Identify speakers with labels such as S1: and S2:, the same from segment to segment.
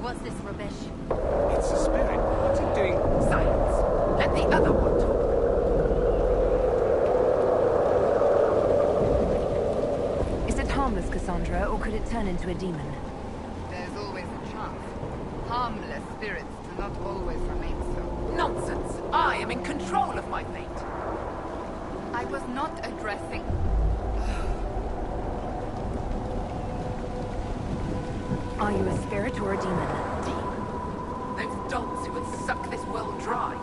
S1: What's this rubbish?
S2: It's a spirit. What's it doing?
S3: Silence. Let the other one talk.
S4: Is it harmless, Cassandra, or could it turn into a demon?
S5: There's always a chance. Harmless spirits do not always remain so.
S3: Nonsense. I am in control of my fate.
S5: I was not addressing...
S4: Are you a spirit or a demon?
S3: Demon? Those dolts who would suck this world dry.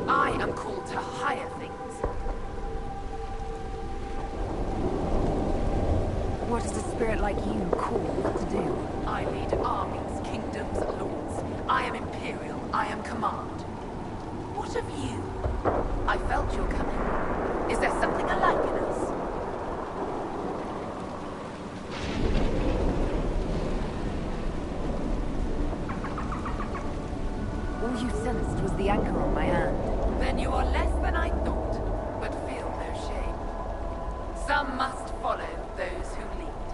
S3: I am called to higher things.
S4: What is a spirit like you called to do?
S3: I lead armies, kingdoms, lords. I am imperial. I am command. What of you? I felt your coming. Is there something alike in us?
S4: All you sensed was the anchor on my hand.
S3: Then you are less than I thought, but feel no shame. Some must follow those who lead.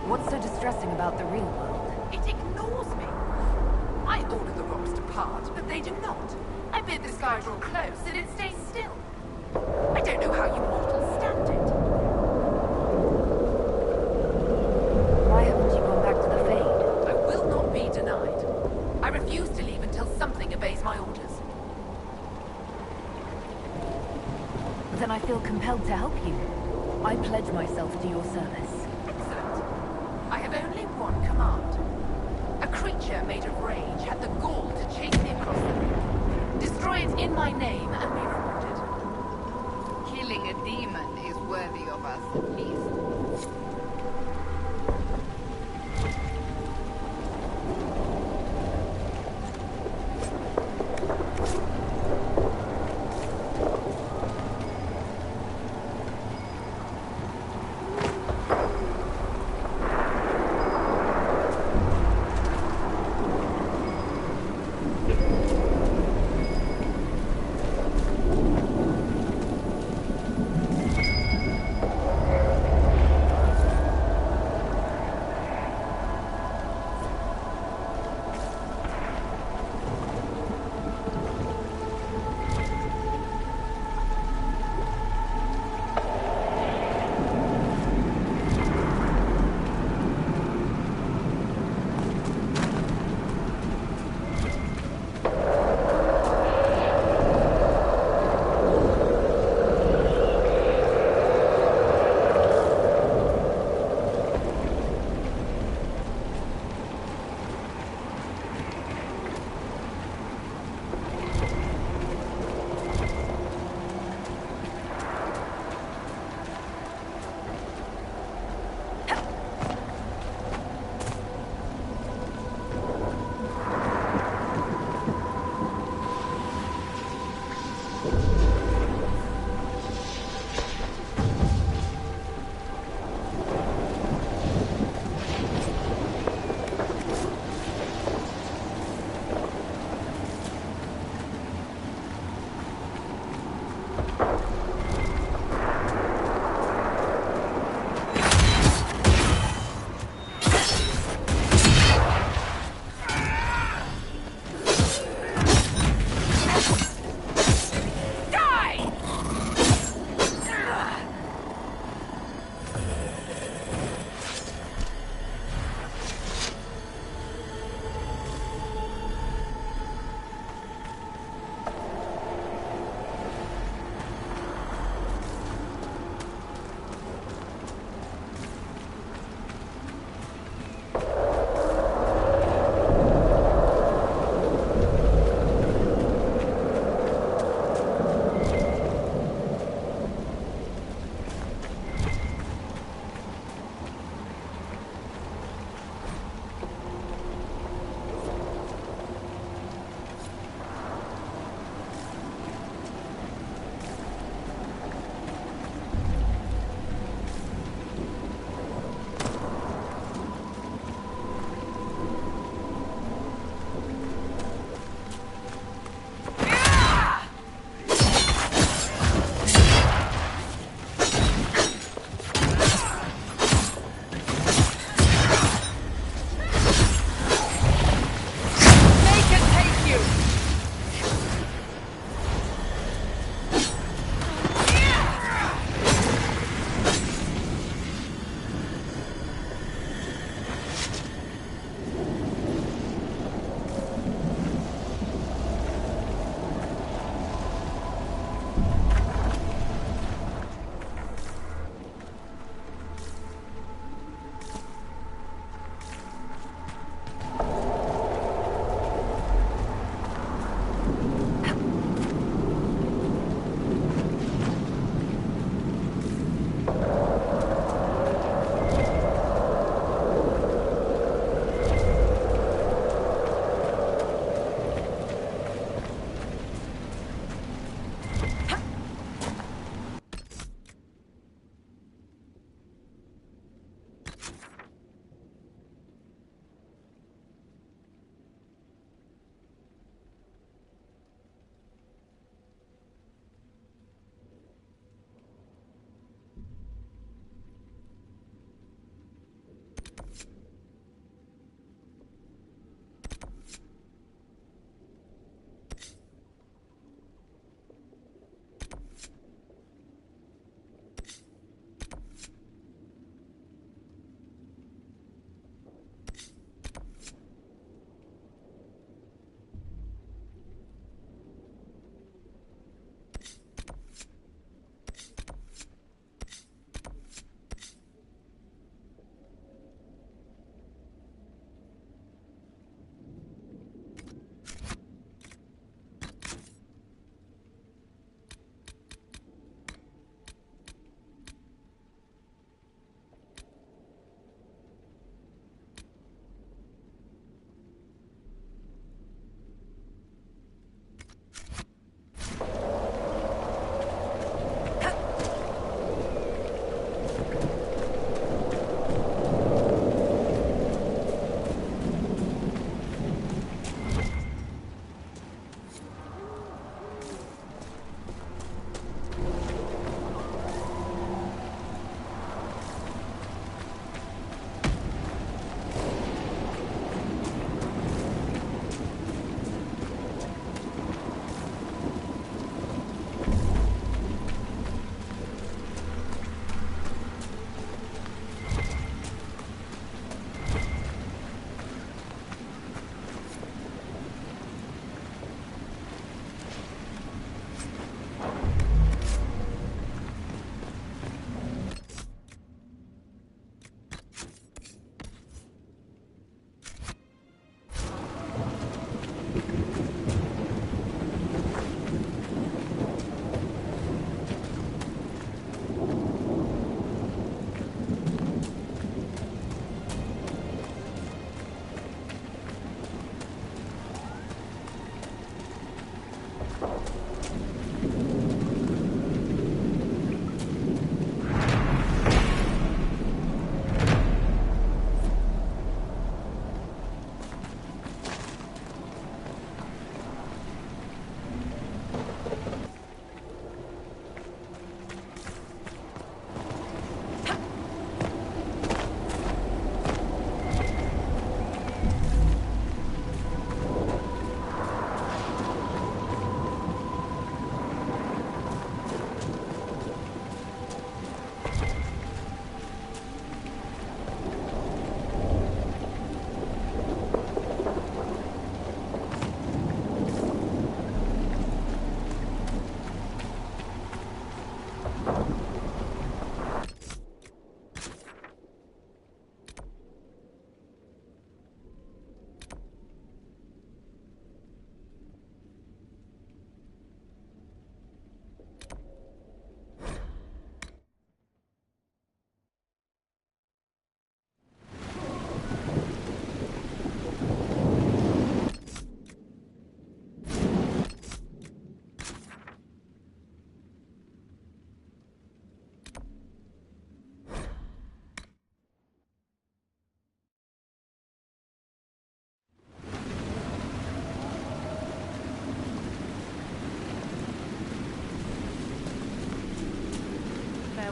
S4: What's so distressing about the real world?
S3: It ignores me. I order the rocks to part, but they do not. I bid the sky draw close, and it stays still. I don't know how you mortals stand it.
S4: Why haven't you gone back to the Fade?
S3: I will not be denied. I refuse to leave until something obeys my orders.
S4: Then I feel compelled to help you. I pledge myself to your service.
S3: Excellent. I have only one command. A creature made of rage had the gall to chase me across the room. Destroy it in my name and be rewarded.
S5: Killing a demon is worthy of us, at least.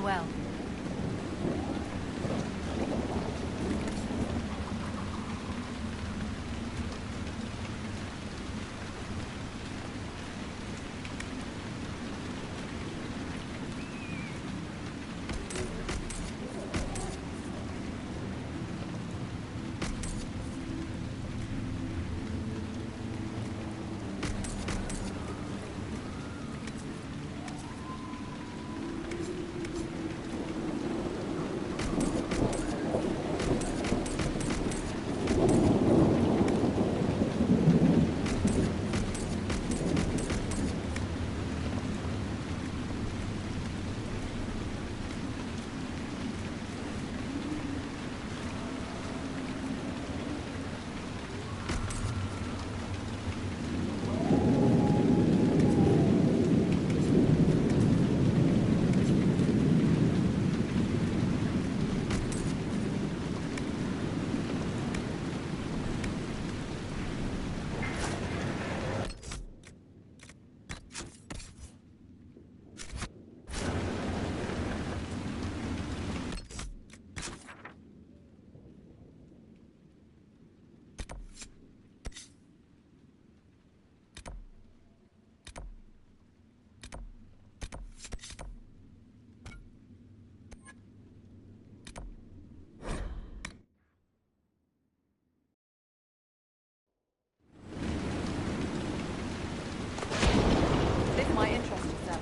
S4: well. This might interest you, sir.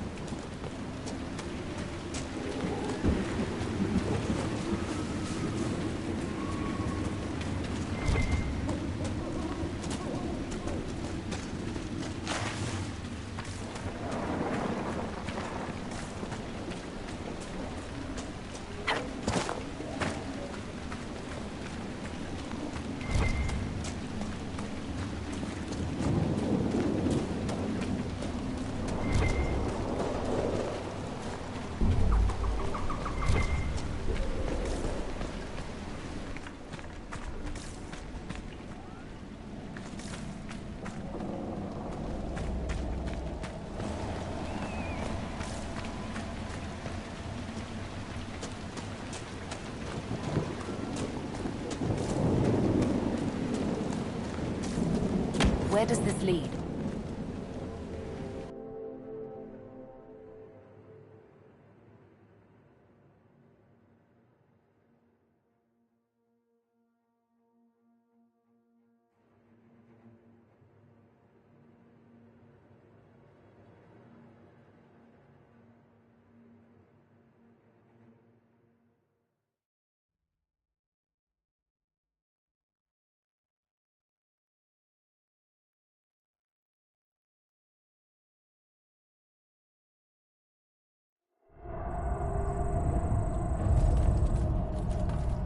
S4: Where does this lead?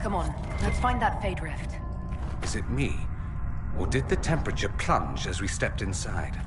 S4: Come on, let's find that Fade Rift.
S2: Is it me? Or did the temperature plunge as we stepped inside?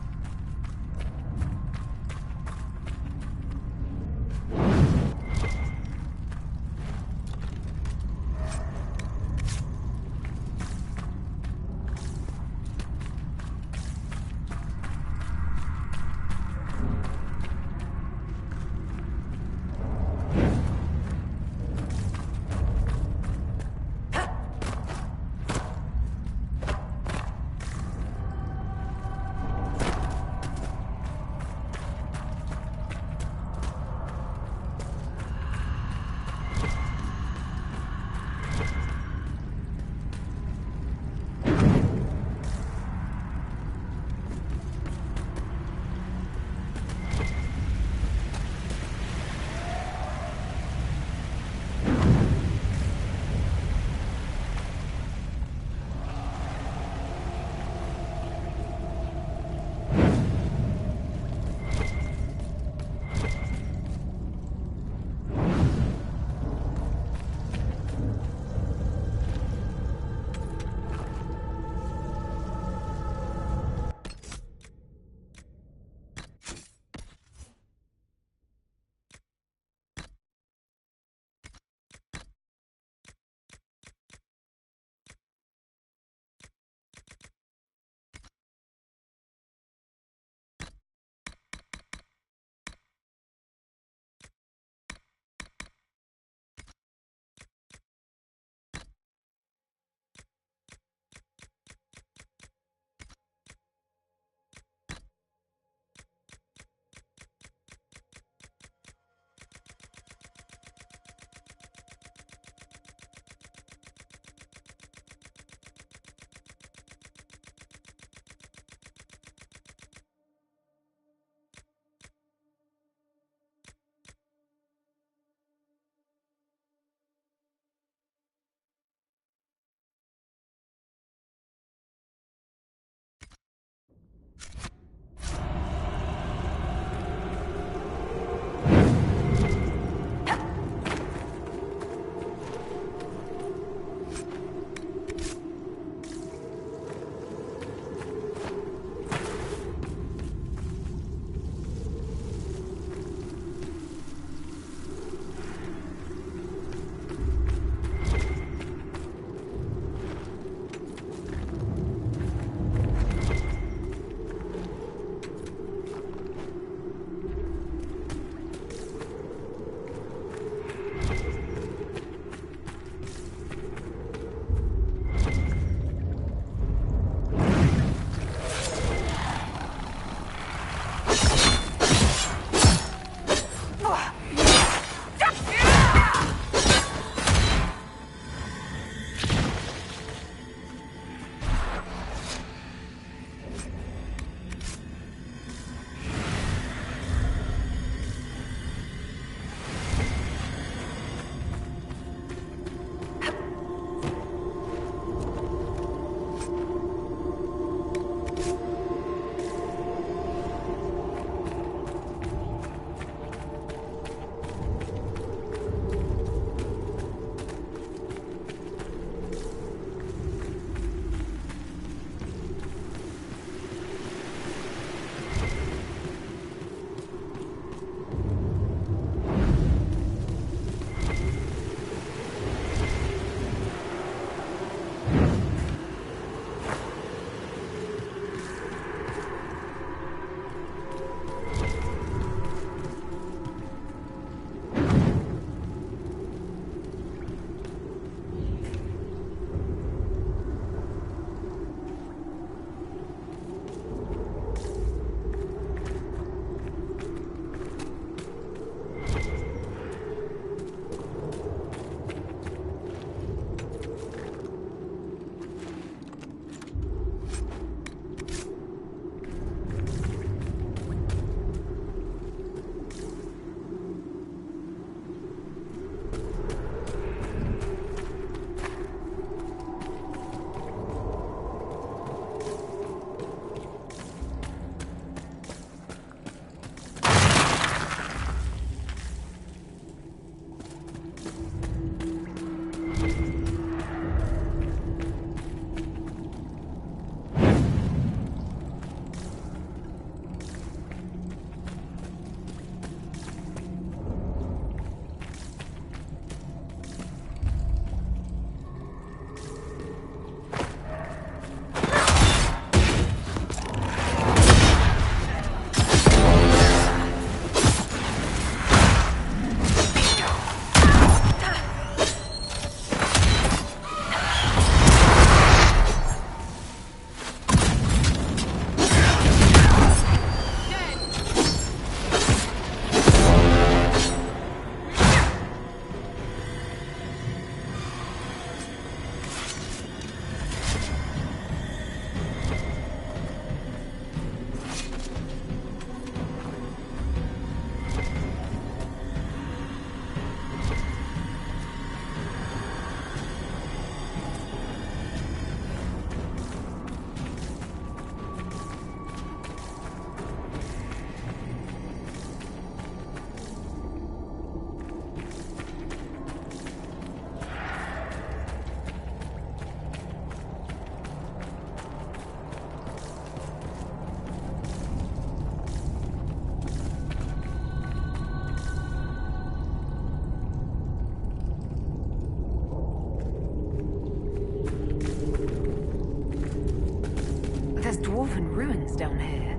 S4: lights down here.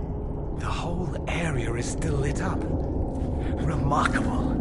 S2: The whole area is still lit up. Remarkable.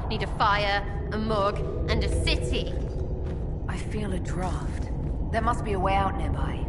S1: Need a fire, a mug, and a city.
S4: I feel a draft. There must be a way out nearby.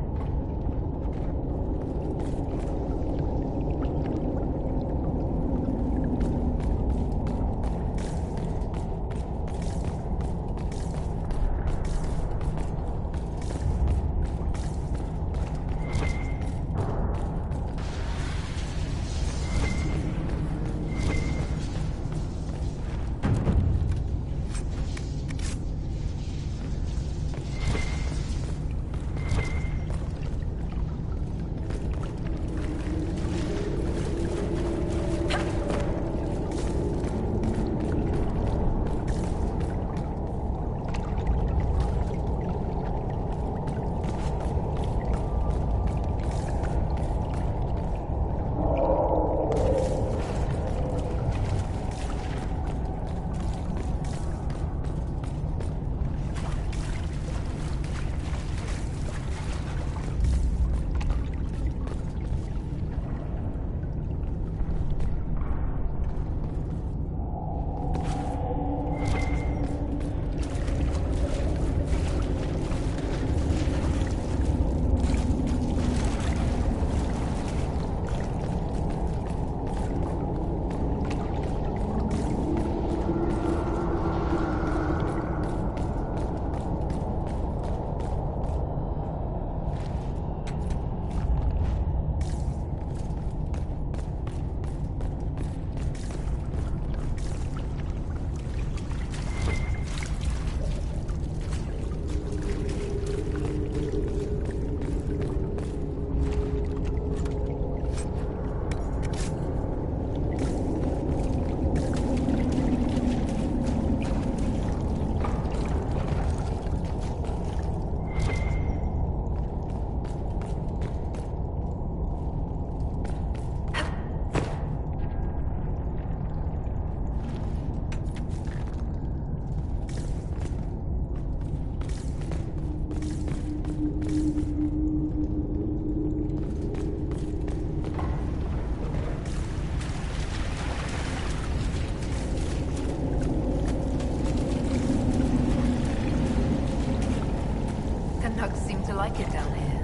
S4: Like it down here.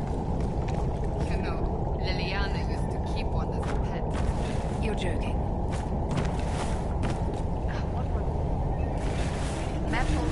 S5: You know, Liliana used to keep one as a pet.
S4: You're joking.
S3: Metal.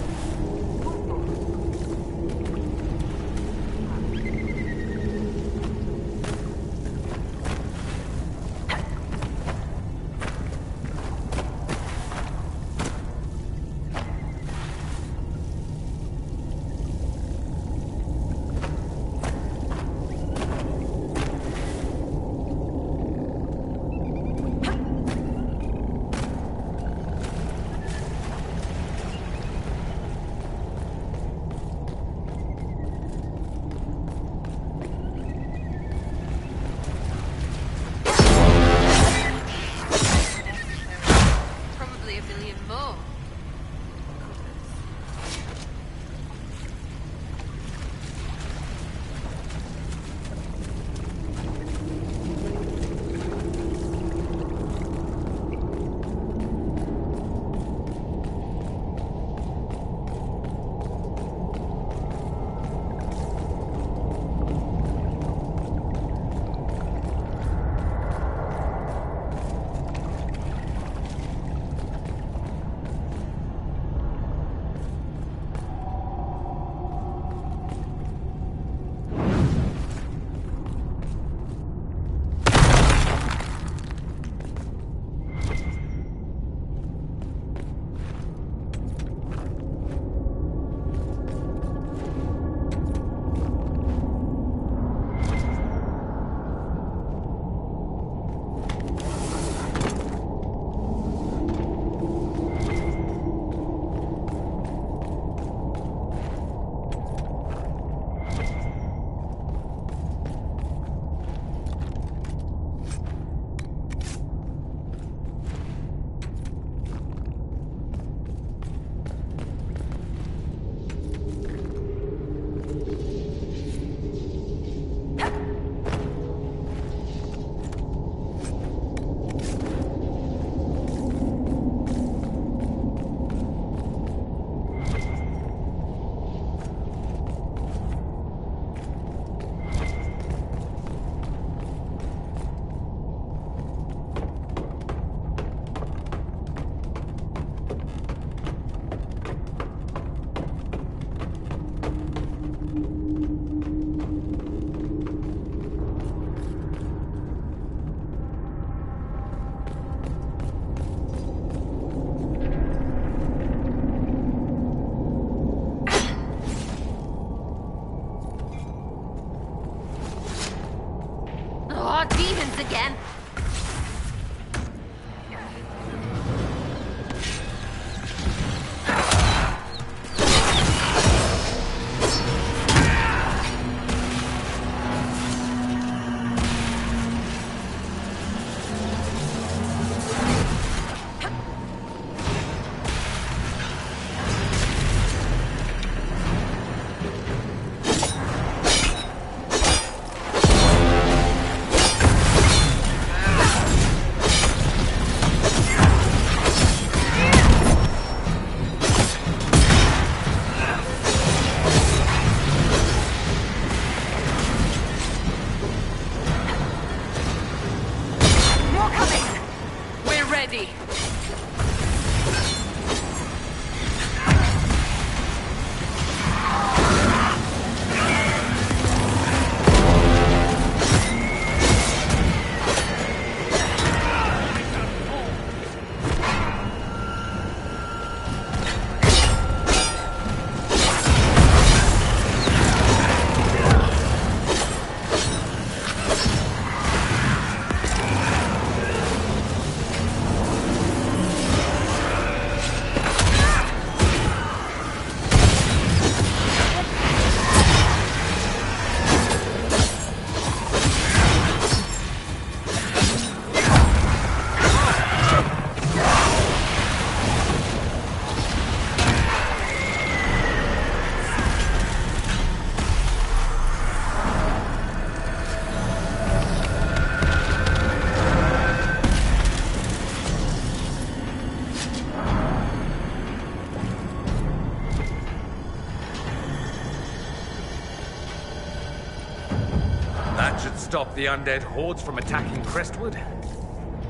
S2: stop the undead hordes from attacking Crestwood?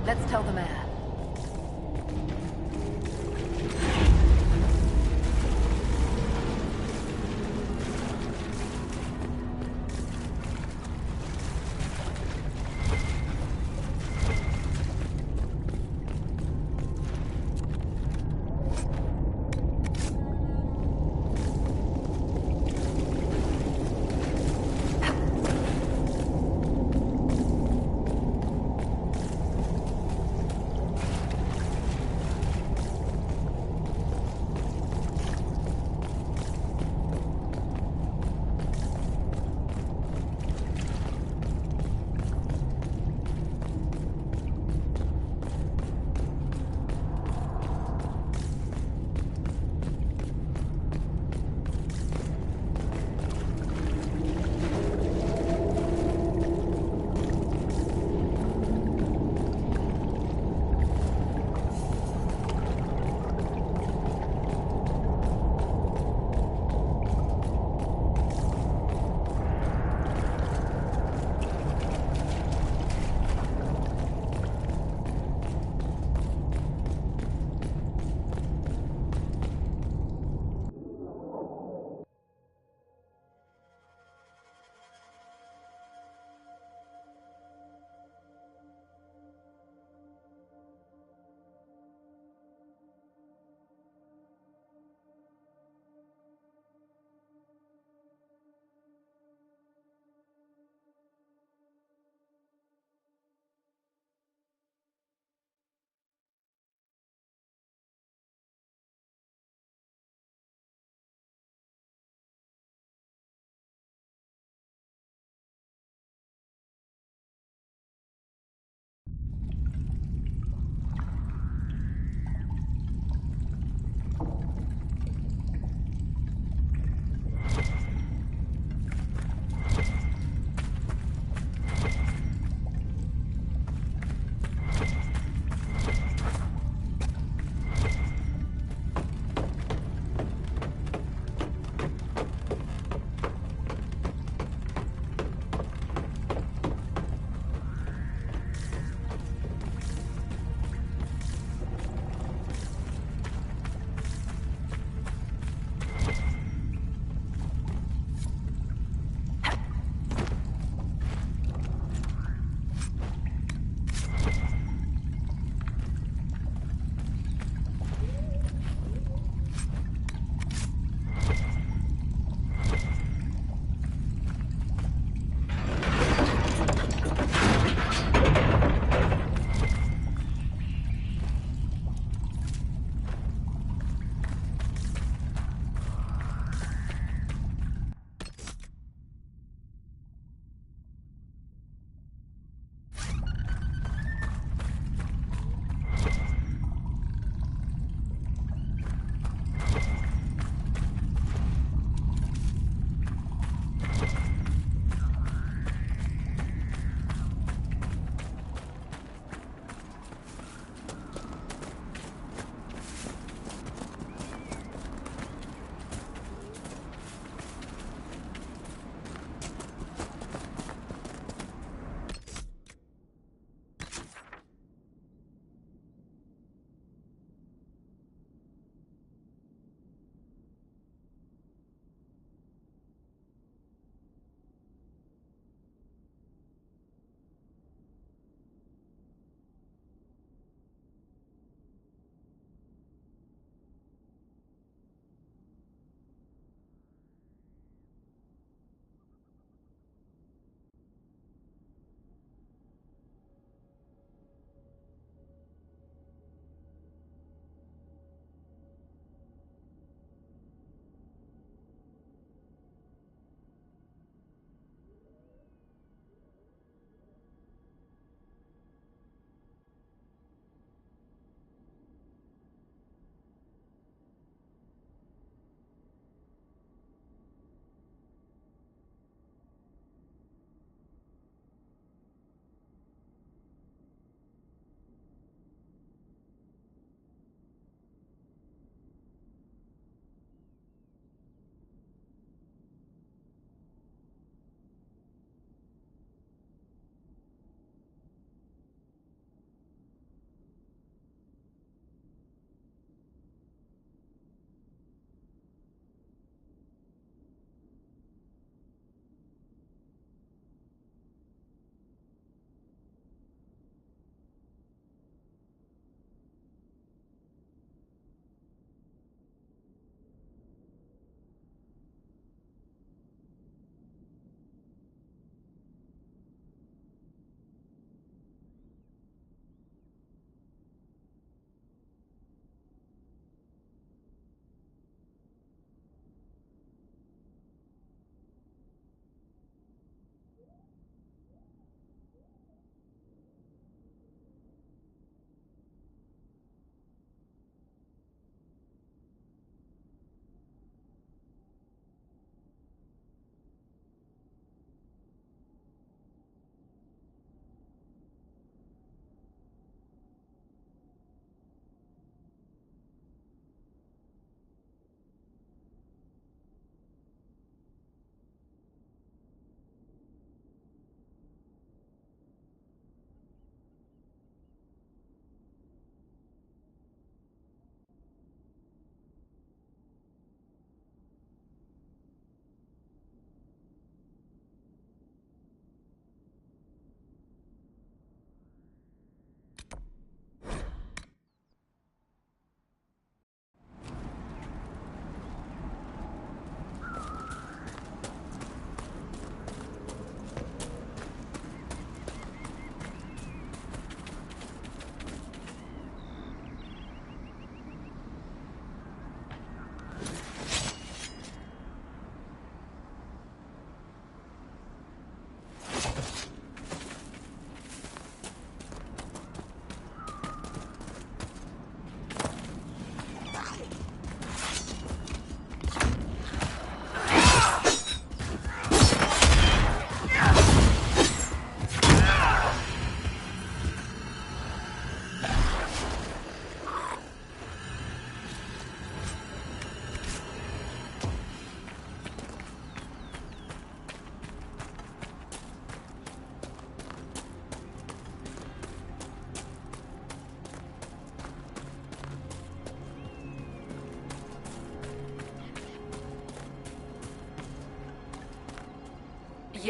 S4: Let's tell the mayor.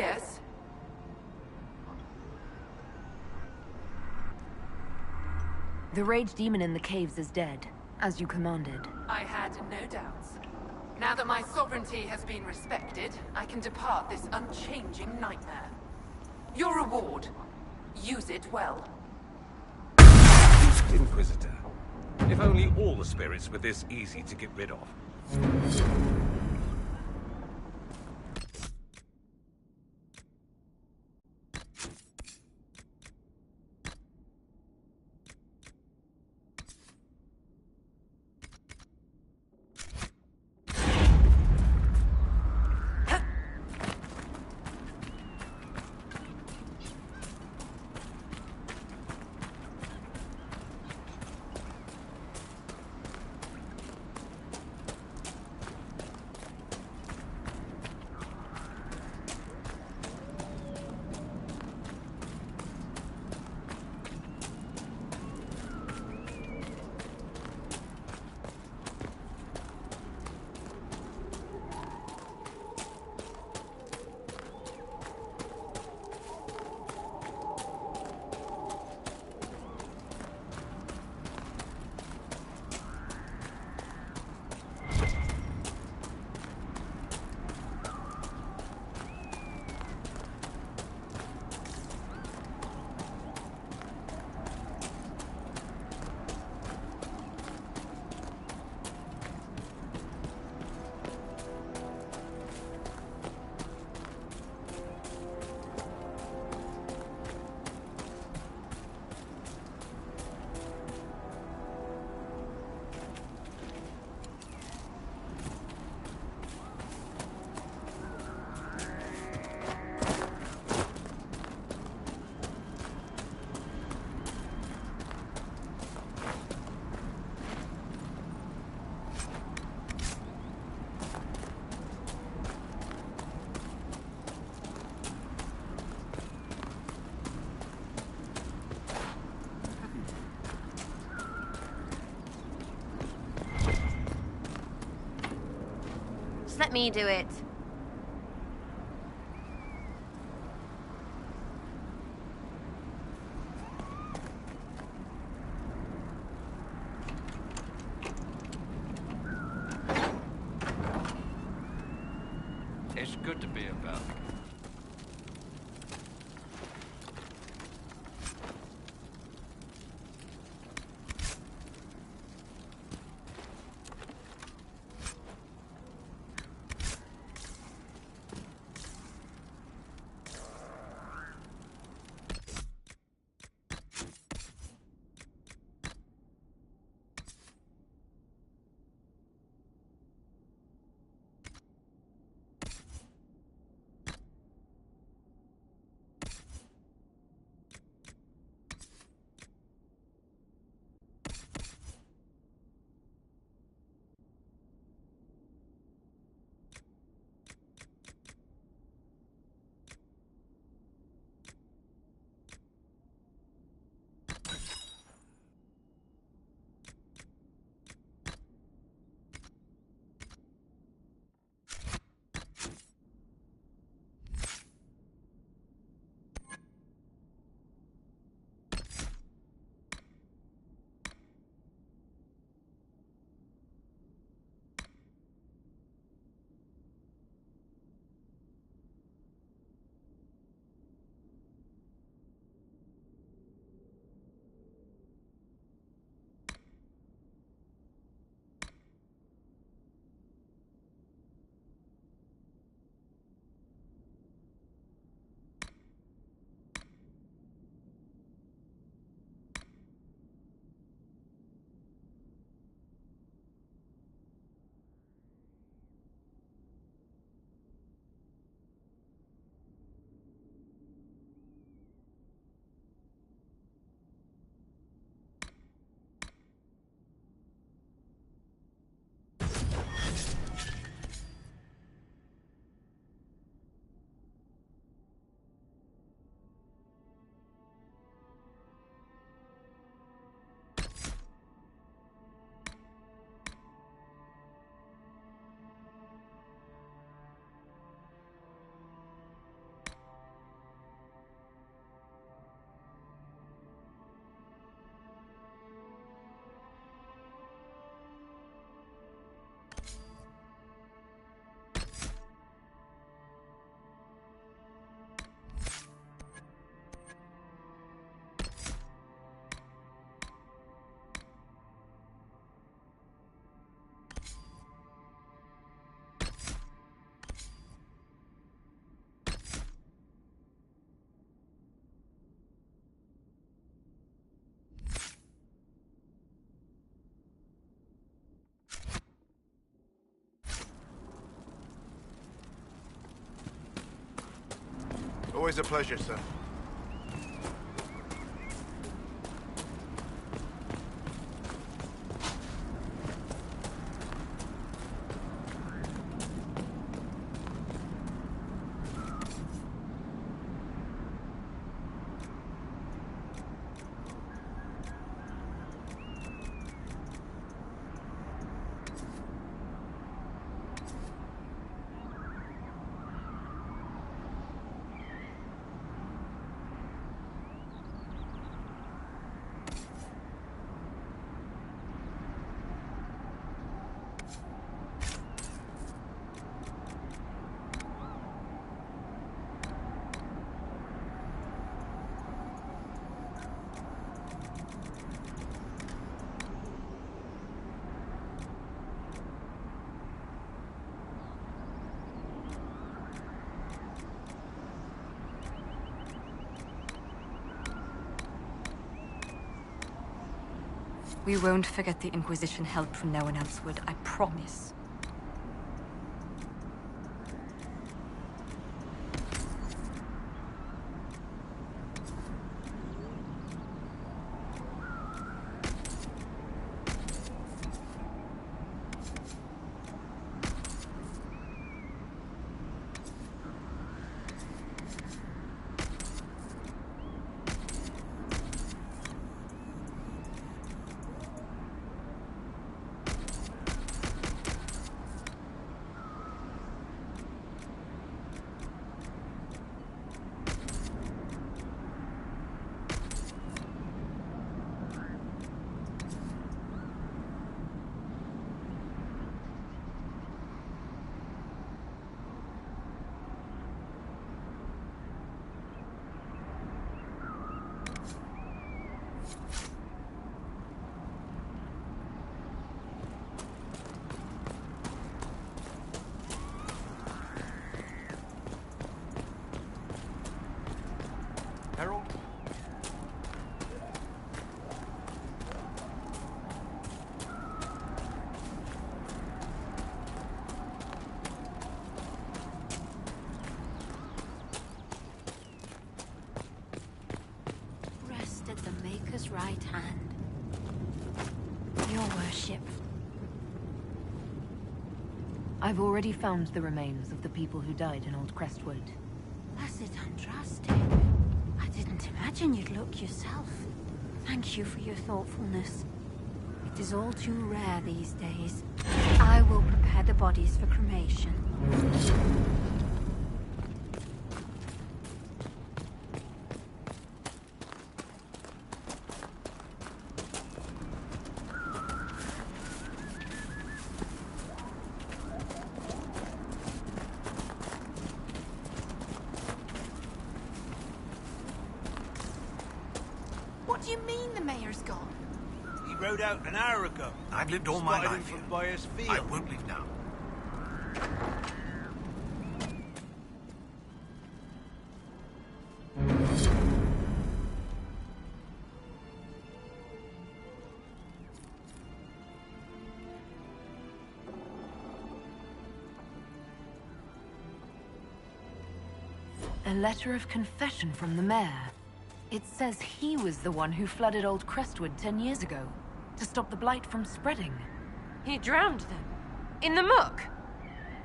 S3: Yes?
S4: The rage demon in the caves is dead, as you commanded.
S3: I had no doubts. Now that my sovereignty has been respected, I can depart this unchanging nightmare. Your reward. Use it well.
S2: Inquisitor. If only all the spirits were this easy to get rid of.
S1: Let me do it.
S6: It's good to be about.
S7: Always a pleasure, sir.
S8: We won't forget the Inquisition helped when no one else would, I promise.
S6: Harold?
S1: Rest at the Maker's right hand. Your worship.
S4: I've already found the remains of the people who died in Old Crestwood.
S1: Blessed Andraste. I didn't imagine you'd look yourself. Thank you for your thoughtfulness. It is all too rare these days. I will prepare the bodies for cremation.
S3: What do you mean the mayor's gone?
S9: He rode out an hour ago.
S10: I've lived all my
S9: Spotted him
S10: life here.
S9: from Byers Field.
S10: I won't leave now.
S4: A letter of confession from the mayor. It says he was the one who flooded Old Crestwood 10 years ago, to stop the blight from spreading.
S1: He drowned them? In the muck?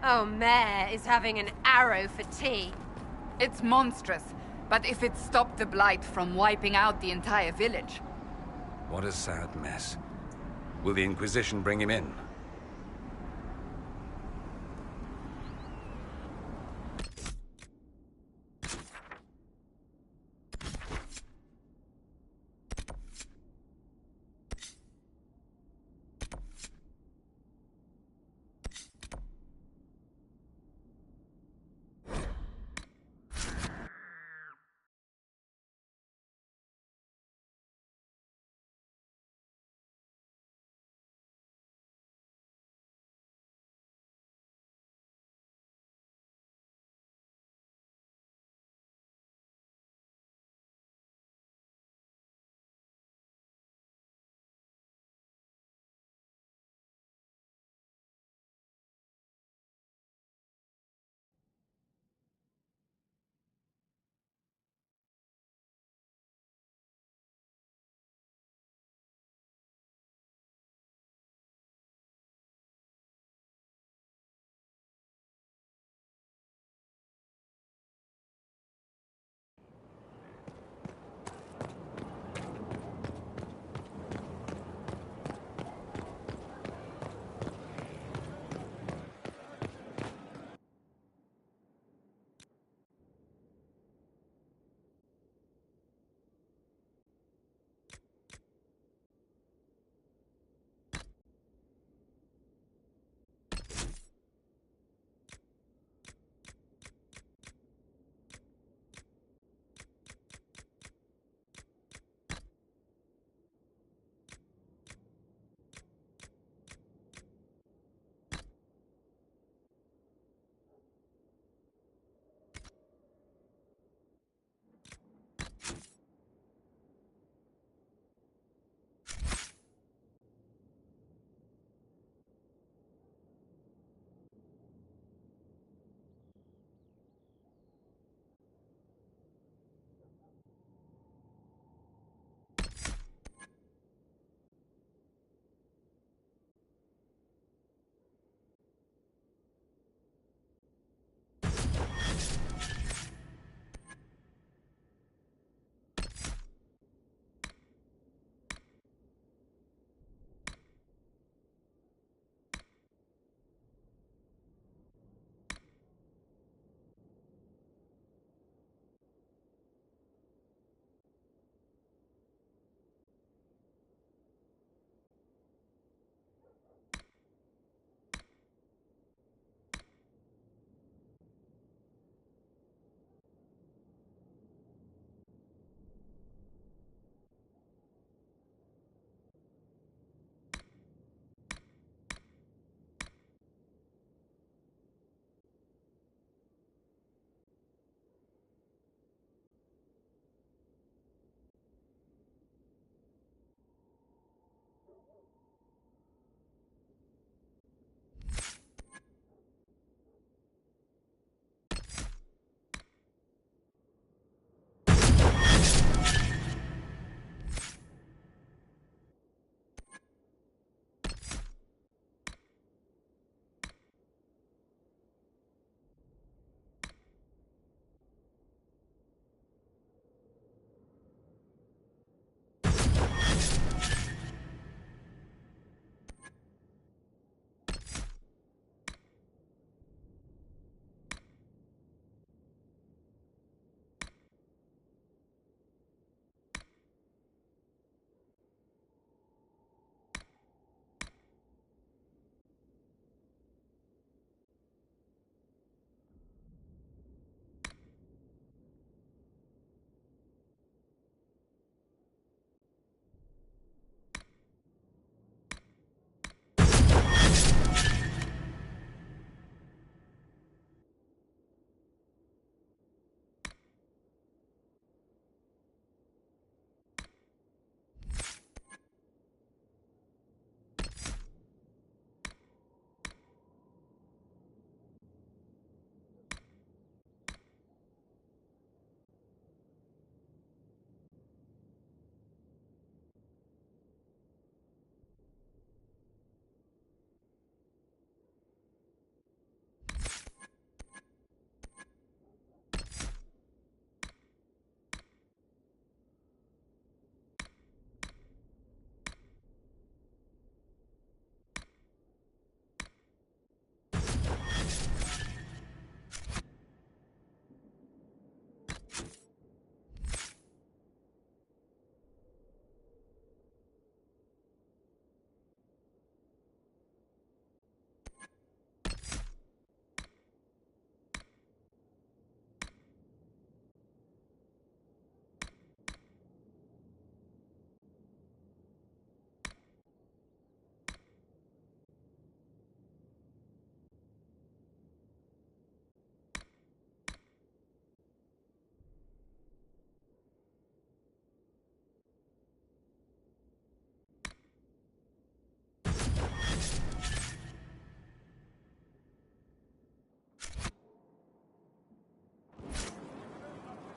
S1: Oh, Mayor is having an arrow for tea.
S5: It's monstrous, but if it stopped the blight from wiping out the entire village...
S2: What a sad mess. Will the Inquisition bring him in?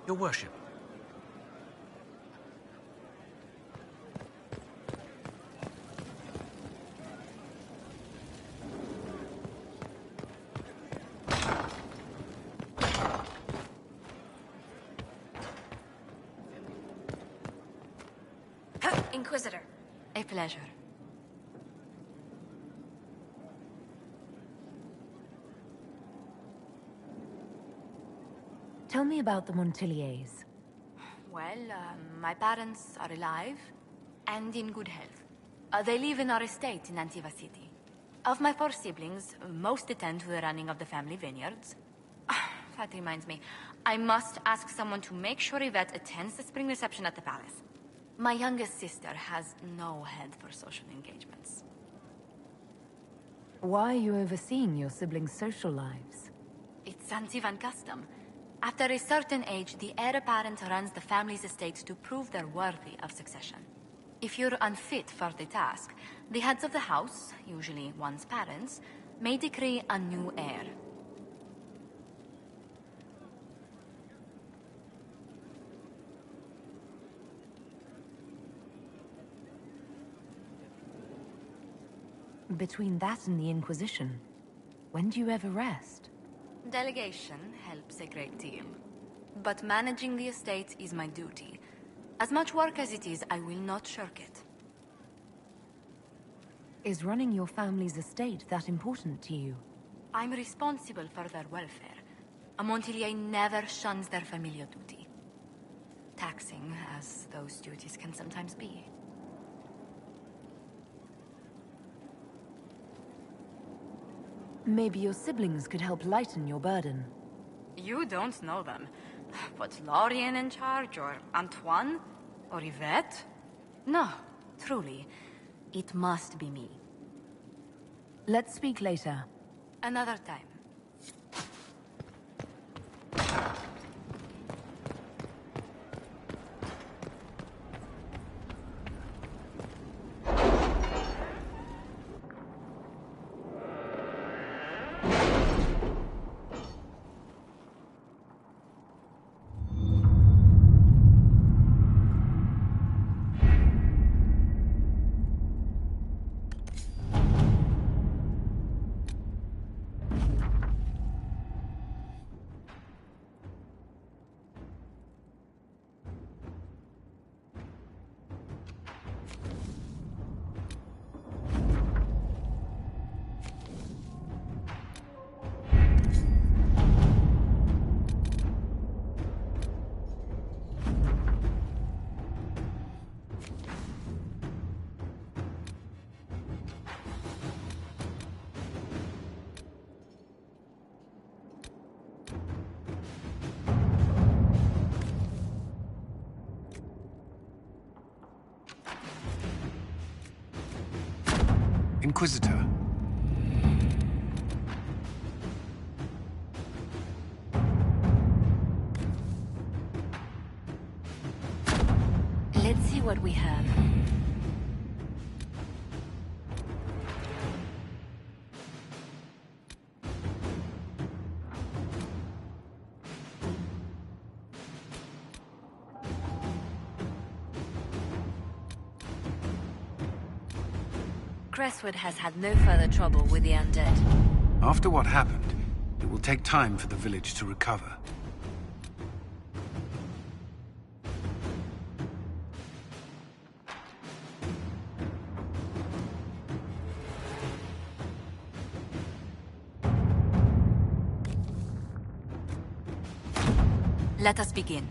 S7: Your worship.
S8: Inquisitor. A pleasure.
S4: Tell me about the Montiliers.
S8: Well, my parents are alive and in good health. They live in our estate in Antiva City. Of my 4 siblings, most attend to the running of the family vineyards. That reminds me, I must ask someone to make sure Yvette attends the spring reception at the palace. My youngest sister has no head for social engagements.
S4: Why are you overseeing your siblings' social lives?
S8: It's Antivan custom. After a certain age, the heir apparent runs the family's estate to prove they're worthy of succession. If you're unfit for the task, the heads of the house, usually one's parents, may decree a new heir.
S4: Between that and the Inquisition, when do you ever rest?
S8: Delegation helps a great deal. But managing the estate is my duty. As much work as it is, I will not shirk it.
S4: Is running your family's estate that important to you?
S8: I'm responsible for their welfare. A Montilier never shuns their familial duty. Taxing as those duties can sometimes be.
S4: Maybe your siblings could help lighten your burden.
S8: You don't know them. But Lorien in charge, or Antoine, or Yvette? No, truly. It must be me.
S4: Let's speak later.
S8: Another time.
S7: Inquisitor.
S4: Let's see what we have.
S1: Crestwood has had no further trouble with the undead.
S7: After what happened, it will take time for the village to recover.
S8: Let us begin.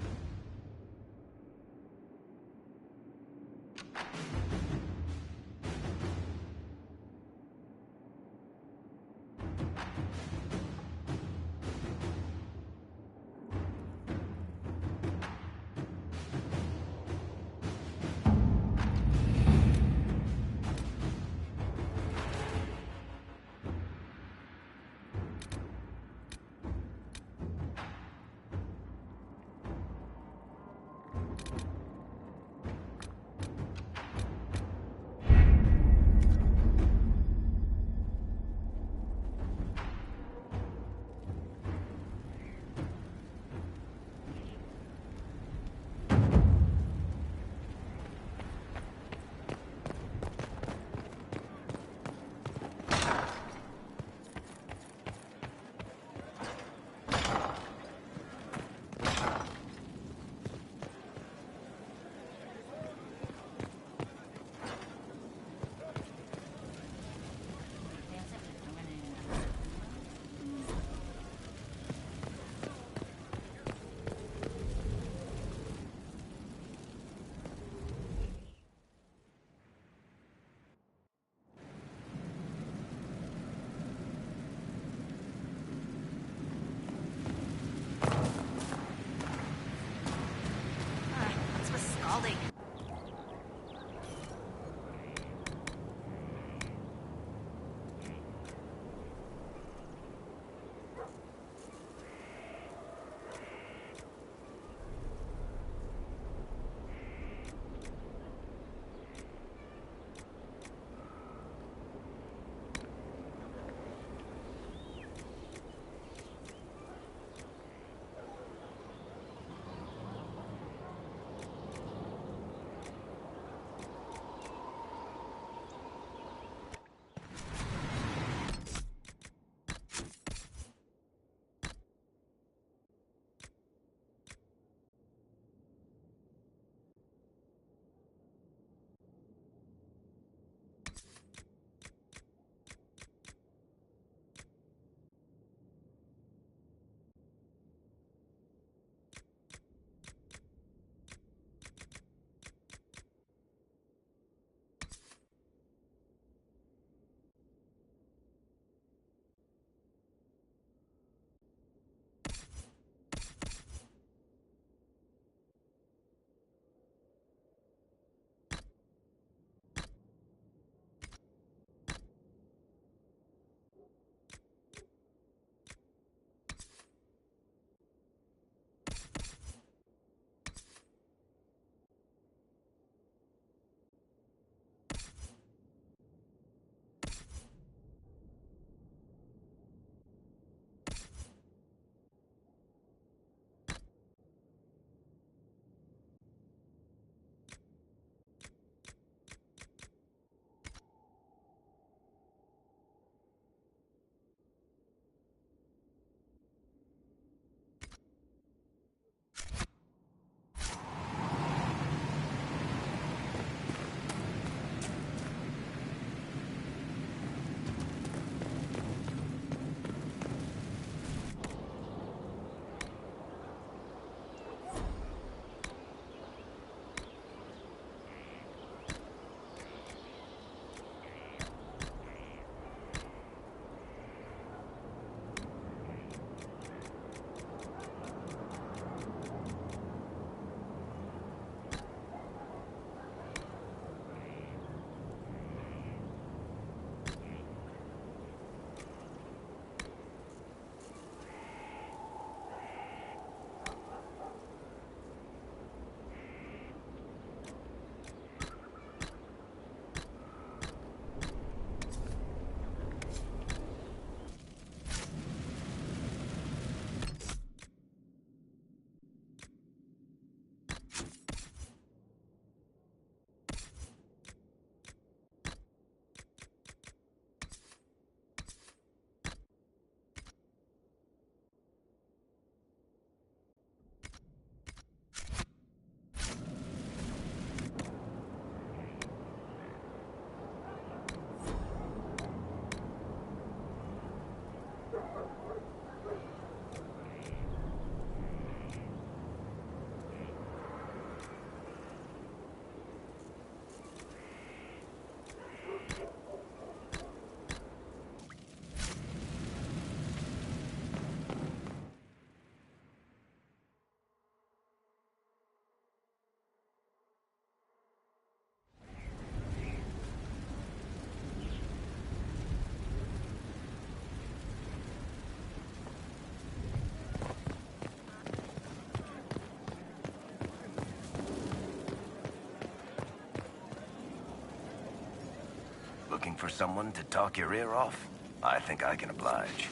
S10: looking for someone to talk your ear off? I think I can oblige.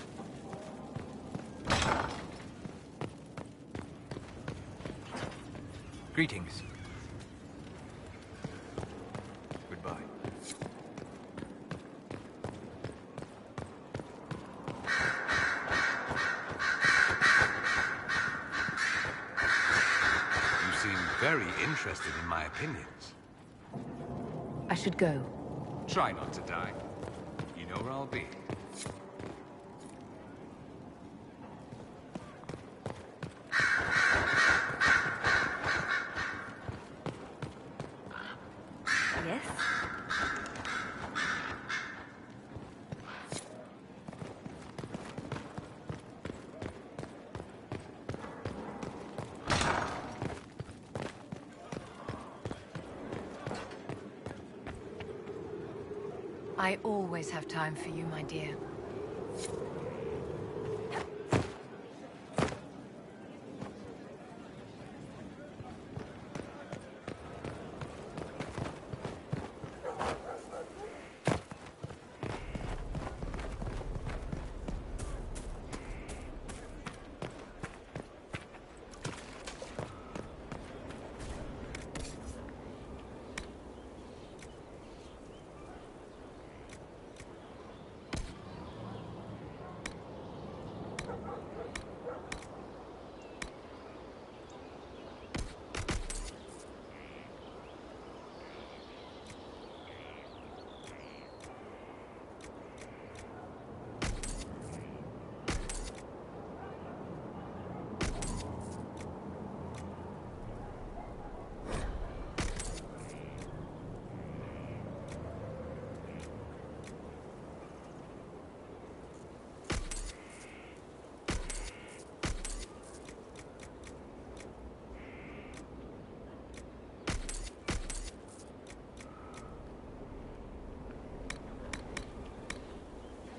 S6: Greetings. Goodbye.
S2: You seem very interested in my opinions.
S4: I should go.
S2: Try not to die. You know where I'll be.
S1: Yes?
S4: I always have time for you, my dear.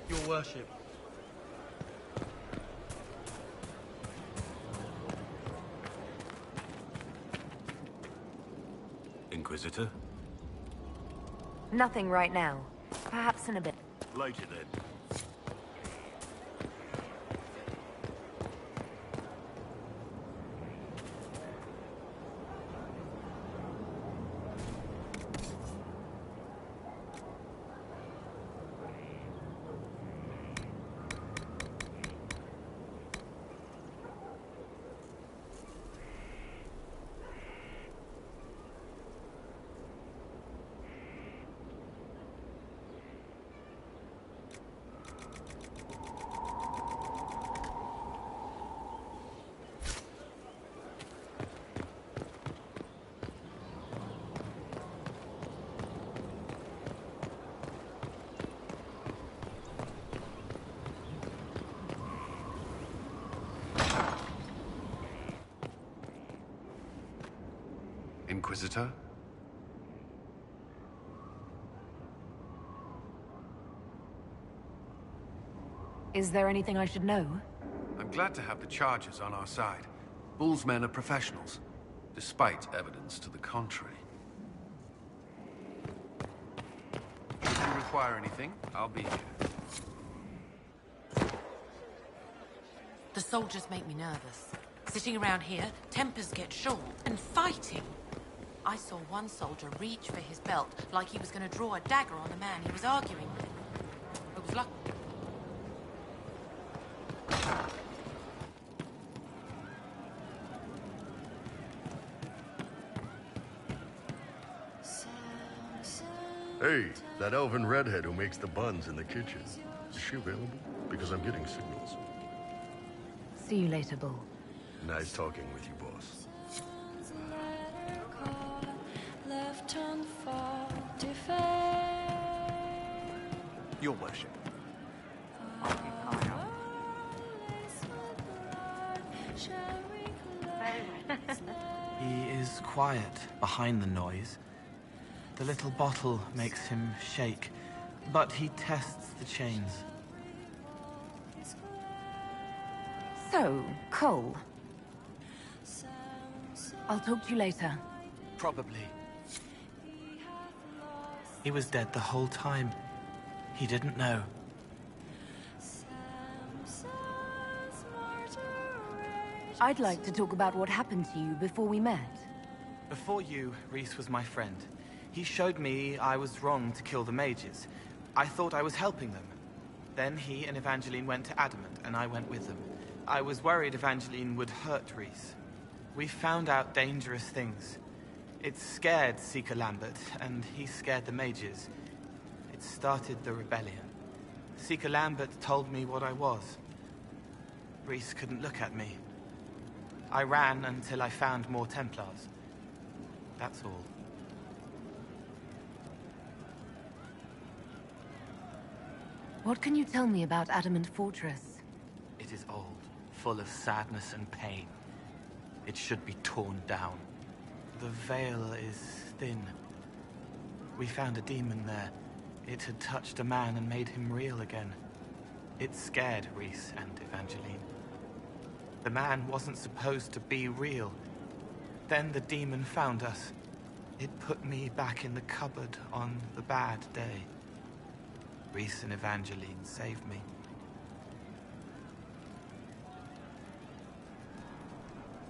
S9: Your worship.
S10: Inquisitor?
S4: Nothing right now. Perhaps in a bit.
S10: Later then.
S7: Inquisitor?
S4: Is there anything I should know?
S7: I'm glad to have the charges on our side. Bull's men are professionals, despite evidence to the contrary. If you require anything, I'll be here.
S3: The soldiers make me nervous. Sitting around here, tempers get short, and fighting. I saw one soldier reach for his belt like he was going to draw a dagger on the man he was arguing with. It was like...
S11: Hey, that elven redhead who makes the buns in the kitchen. Is she available? Because I'm getting signals.
S4: See you later, Bull.
S11: Nice talking with you, boss.
S6: Your worship.
S12: He is quiet behind the noise. The little bottle makes him shake, but he tests the chains.
S4: So, Cole. I'll talk to you later.
S12: Probably. He was dead the whole time. He didn't know.
S4: I'd like to talk about what happened to you before we met.
S12: Before you, Rhys was my friend. He showed me I was wrong to kill the mages. I thought I was helping them. Then he and Evangeline went to Adamant, and I went with them. I was worried Evangeline would hurt Rhys. We found out dangerous things. It scared Seeker Lambert, and he scared the mages. It started the rebellion. Seeker Lambert told me what I was. Rhys couldn't look at me. I ran until I found more Templars. That's all.
S4: What can you tell me about Adamant Fortress?
S12: It is old, full of sadness and pain. It should be torn down. The veil is thin. We found a demon there. It had touched a man and made him real again. It scared Rhys and Evangeline. The man wasn't supposed to be real. Then the demon found us. It put me back in the cupboard on the bad day. Rhys and Evangeline saved me.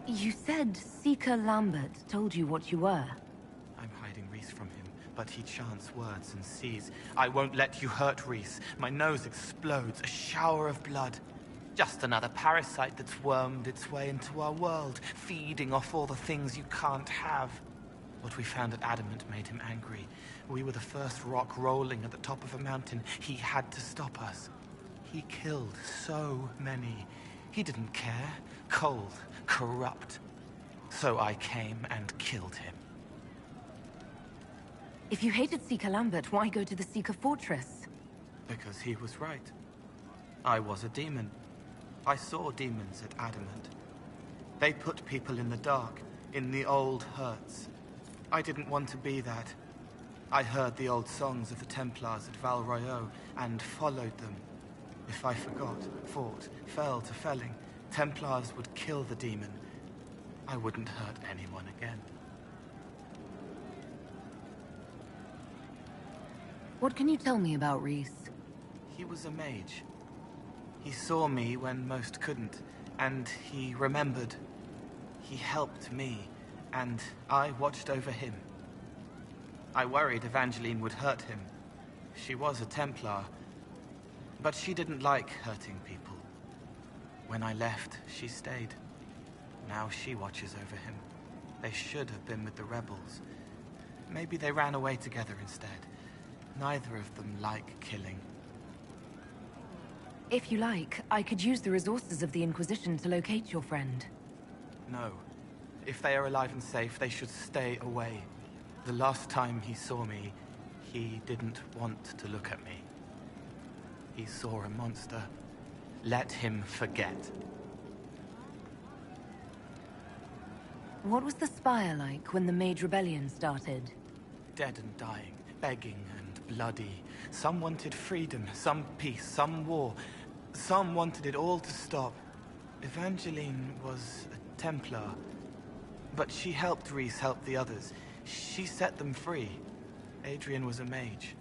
S4: You said Seeker Lambert told you what you were.
S12: I'm hiding Rhys from him, but he chants words and sees. I won't let you hurt Rhys. My nose explodes, a shower of blood. Just another parasite that's wormed its way into our world, feeding off all the things you can't have. What we found at Adamant made him angry. We were the first rock rolling at the top of a mountain. He had to stop us. He killed so many. He didn't care. Cold, corrupt. So I came and killed him.
S4: If you hated Seeker Lambert, why go to the Seeker Fortress?
S12: Because he was right. I was a demon. I saw demons at Adamant. They put people in the dark, in the old hurts. I didn't want to be that. I heard the old songs of the Templars at Val Royeaux and followed them. If I forgot, fought, fell to felling, Templars would kill the demon. I wouldn't hurt anyone again.
S4: What can you tell me about Rhys?
S12: He was a mage. He saw me when most couldn't, and he remembered. He helped me, and I watched over him. I worried Evangeline would hurt him. She was a Templar, but she didn't like hurting people. When I left, she stayed. Now she watches over him. They should have been with the rebels. Maybe they ran away together instead. Neither of them like killing.
S4: If you like, I could use the resources of the Inquisition to locate your friend.
S12: No. If they are alive and safe, they should stay away. The last time he saw me, he didn't want to look at me. He saw a monster. Let him forget.
S4: What was the Spire like when the Mage Rebellion started?
S12: Dead and dying, begging and bloody. Some wanted freedom, some peace, some war. Some wanted it all to stop. Evangeline was a Templar, but she helped Rhys help the others. She set them free. Adrian was a mage,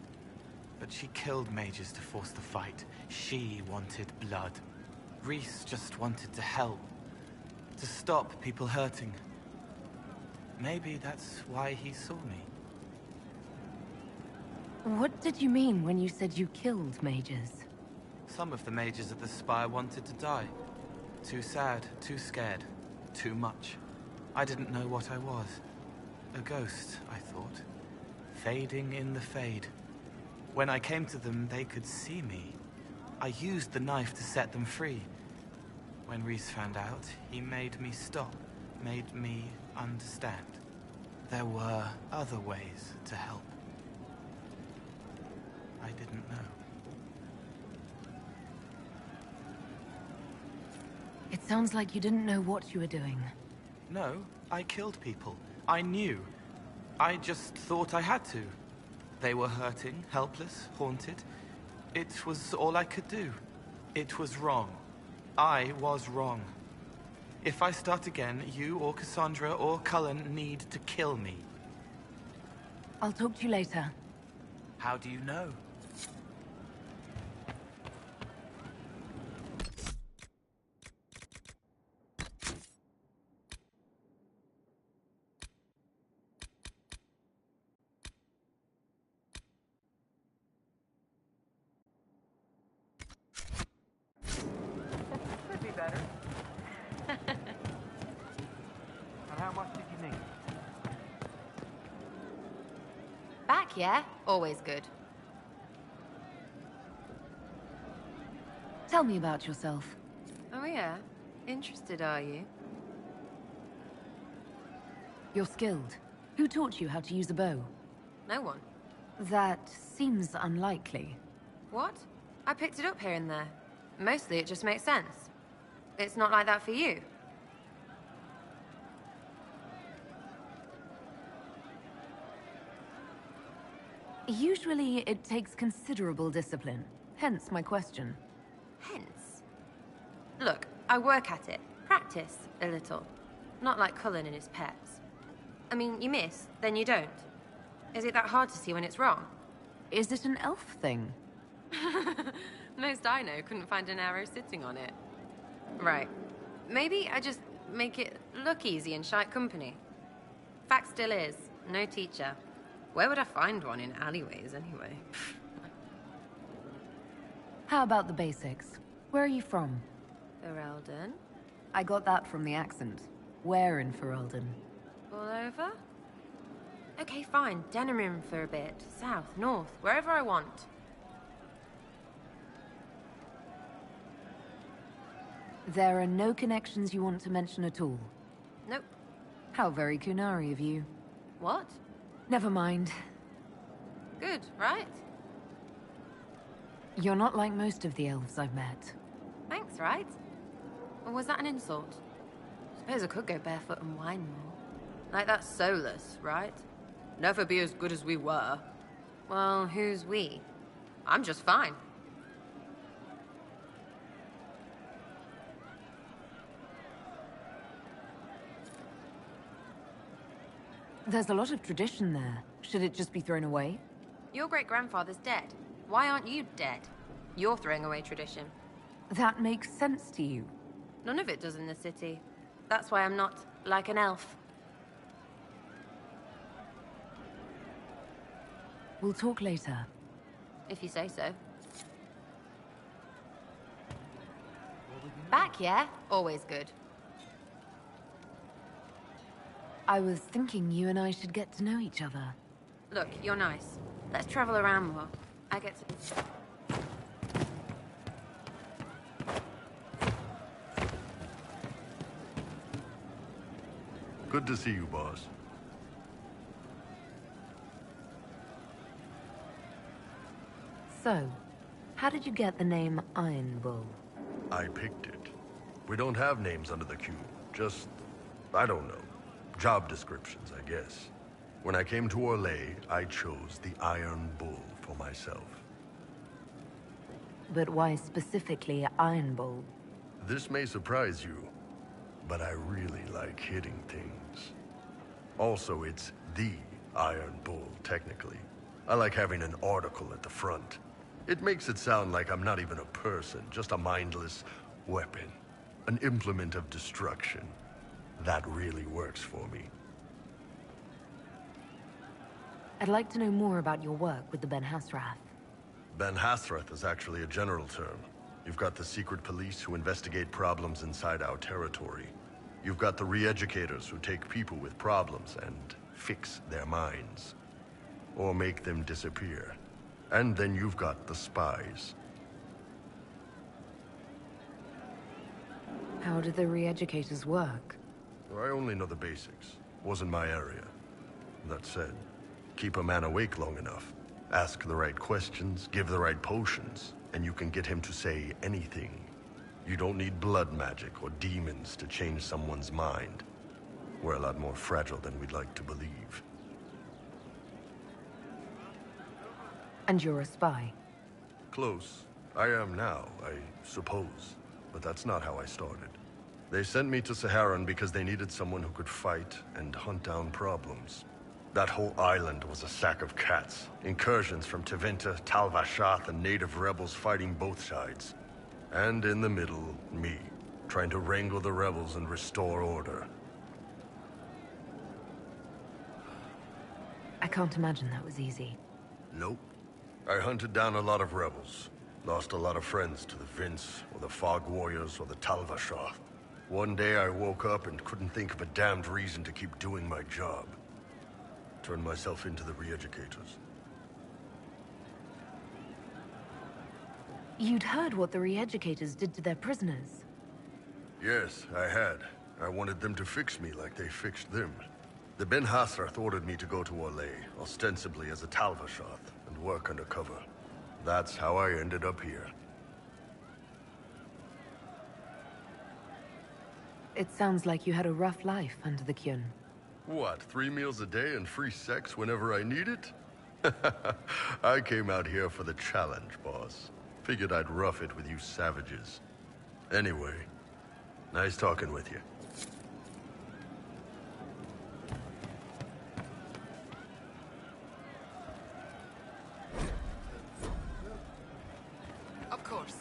S12: but she killed mages to force the fight. She wanted blood. Rhys just wanted to help, to stop people hurting. Maybe that's why he saw me.
S4: What did you mean when you said you killed mages?
S12: Some of the mages at the Spire wanted to die. Too sad, too scared, too much. I didn't know what I was. A ghost, I thought. Fading in the fade. When I came to them, they could see me. I used the knife to set them free. When Rhys found out, he made me stop, made me understand. There were other ways to help. I didn't know.
S4: It sounds like you didn't know what you were doing.
S12: No, I killed people. I knew. I just thought I had to. They were hurting, helpless, haunted. It was all I could do. It was wrong. I was wrong. If I start again, you or Cassandra or Cullen need to kill me.
S4: I'll talk to you later.
S12: How do you know?
S13: better. And how much did you need?
S14: Back, yeah? Always good.
S4: Tell me about yourself.
S14: Oh yeah? Interested, are you?
S4: You're skilled. Who taught you how to use a bow?
S14: No one.
S4: That seems unlikely.
S14: What? I picked it up here and there. Mostly it just makes sense. It's not like that for you.
S4: Usually it takes considerable discipline. Hence my question.
S14: Hence? Look, I work at it. Practice, a little. Not like Cullen and his pets. I mean, you miss, then you don't. Is it that hard to see when it's wrong?
S4: Is it an elf thing?
S14: Most I know couldn't find an arrow sitting on it. Right. Maybe I just make it look easy in shite company. Fact still is, no teacher. Where would I find one in alleyways, anyway?
S4: How about the basics? Where are you from?
S14: Ferelden?
S4: I got that from the accent. Where in Ferelden?
S14: All over? Okay, fine. Denerim for a bit. South, north, wherever I want.
S4: There are no connections you want to mention at all?
S14: Nope.
S4: How very Kunari of you.
S14: What?
S4: Never mind.
S14: Good, right?
S4: You're not like most of the elves I've met.
S14: Thanks, right? Or was that an insult? Suppose I could go barefoot and whine more. Like that's soulless, right? Never be as good as we were. Well, who's we? I'm just fine.
S4: There's a lot of tradition there. Should it just be thrown away?
S14: Your great-grandfather's dead. Why aren't you dead? You're throwing away tradition.
S4: That makes sense to you.
S14: None of it does in the city. That's why I'm not like an elf.
S4: We'll talk later.
S14: If you say so. Back, yeah? Always good.
S4: I was thinking you and I should get to know each other.
S14: Look, you're nice. Let's travel around more. I get to...
S11: Good to see you, boss.
S4: So, how did you get the name Iron Bull?
S11: I picked it. We don't have names under the cube. Just, I don't know. Job descriptions, I guess. When I came to Orlais, I chose the Iron Bull for myself.
S4: But why specifically Iron Bull?
S11: This may surprise you, but I really like hitting things. Also, it's the Iron Bull, technically. I like having an article at the front. It makes it sound like I'm not even a person, just a mindless weapon. An implement of destruction. That really works for me.
S4: I'd like to know more about your work with the Ben Hasrath.
S11: Ben Hasrath is actually a general term. You've got the secret police who investigate problems inside our territory. You've got the re-educators who take people with problems and fix their minds. Or make them disappear. And then you've got the spies.
S4: How do the re-educators work?
S11: I only know the basics. Wasn't my area. That said, keep a man awake long enough. Ask the right questions, give the right potions, and you can get him to say anything. You don't need blood magic or demons to change someone's mind. We're a lot more fragile than we'd like to believe.
S4: And you're a spy?
S11: Close. I am now, I suppose. But that's not how I started. They sent me to Saharan because they needed someone who could fight and hunt down problems. That whole island was a sack of cats. Incursions from Tevinter, Tal Vashath, and native rebels fighting both sides. And in the middle, me, trying to wrangle the rebels and restore order.
S4: I can't imagine that was easy.
S11: Nope. I hunted down a lot of rebels. Lost a lot of friends to the Vince, or the Fog Warriors, or the Talvashar. One day I woke up and couldn't think of a damned reason to keep doing my job. Turned myself into the re-educators.
S4: You'd heard what the re-educators did to their prisoners.
S11: Yes, I had. I wanted them to fix me like they fixed them. The Ben Hasrath ordered me to go to Orlais, ostensibly as a Talvashath, and work undercover. That's how I ended up here.
S4: It sounds like you had a rough life under the Kyun.
S11: What, 3 meals a day and free sex whenever I need it? I came out here for the challenge, boss. Figured I'd rough it with you savages. Anyway, nice talking with you.
S5: Of course.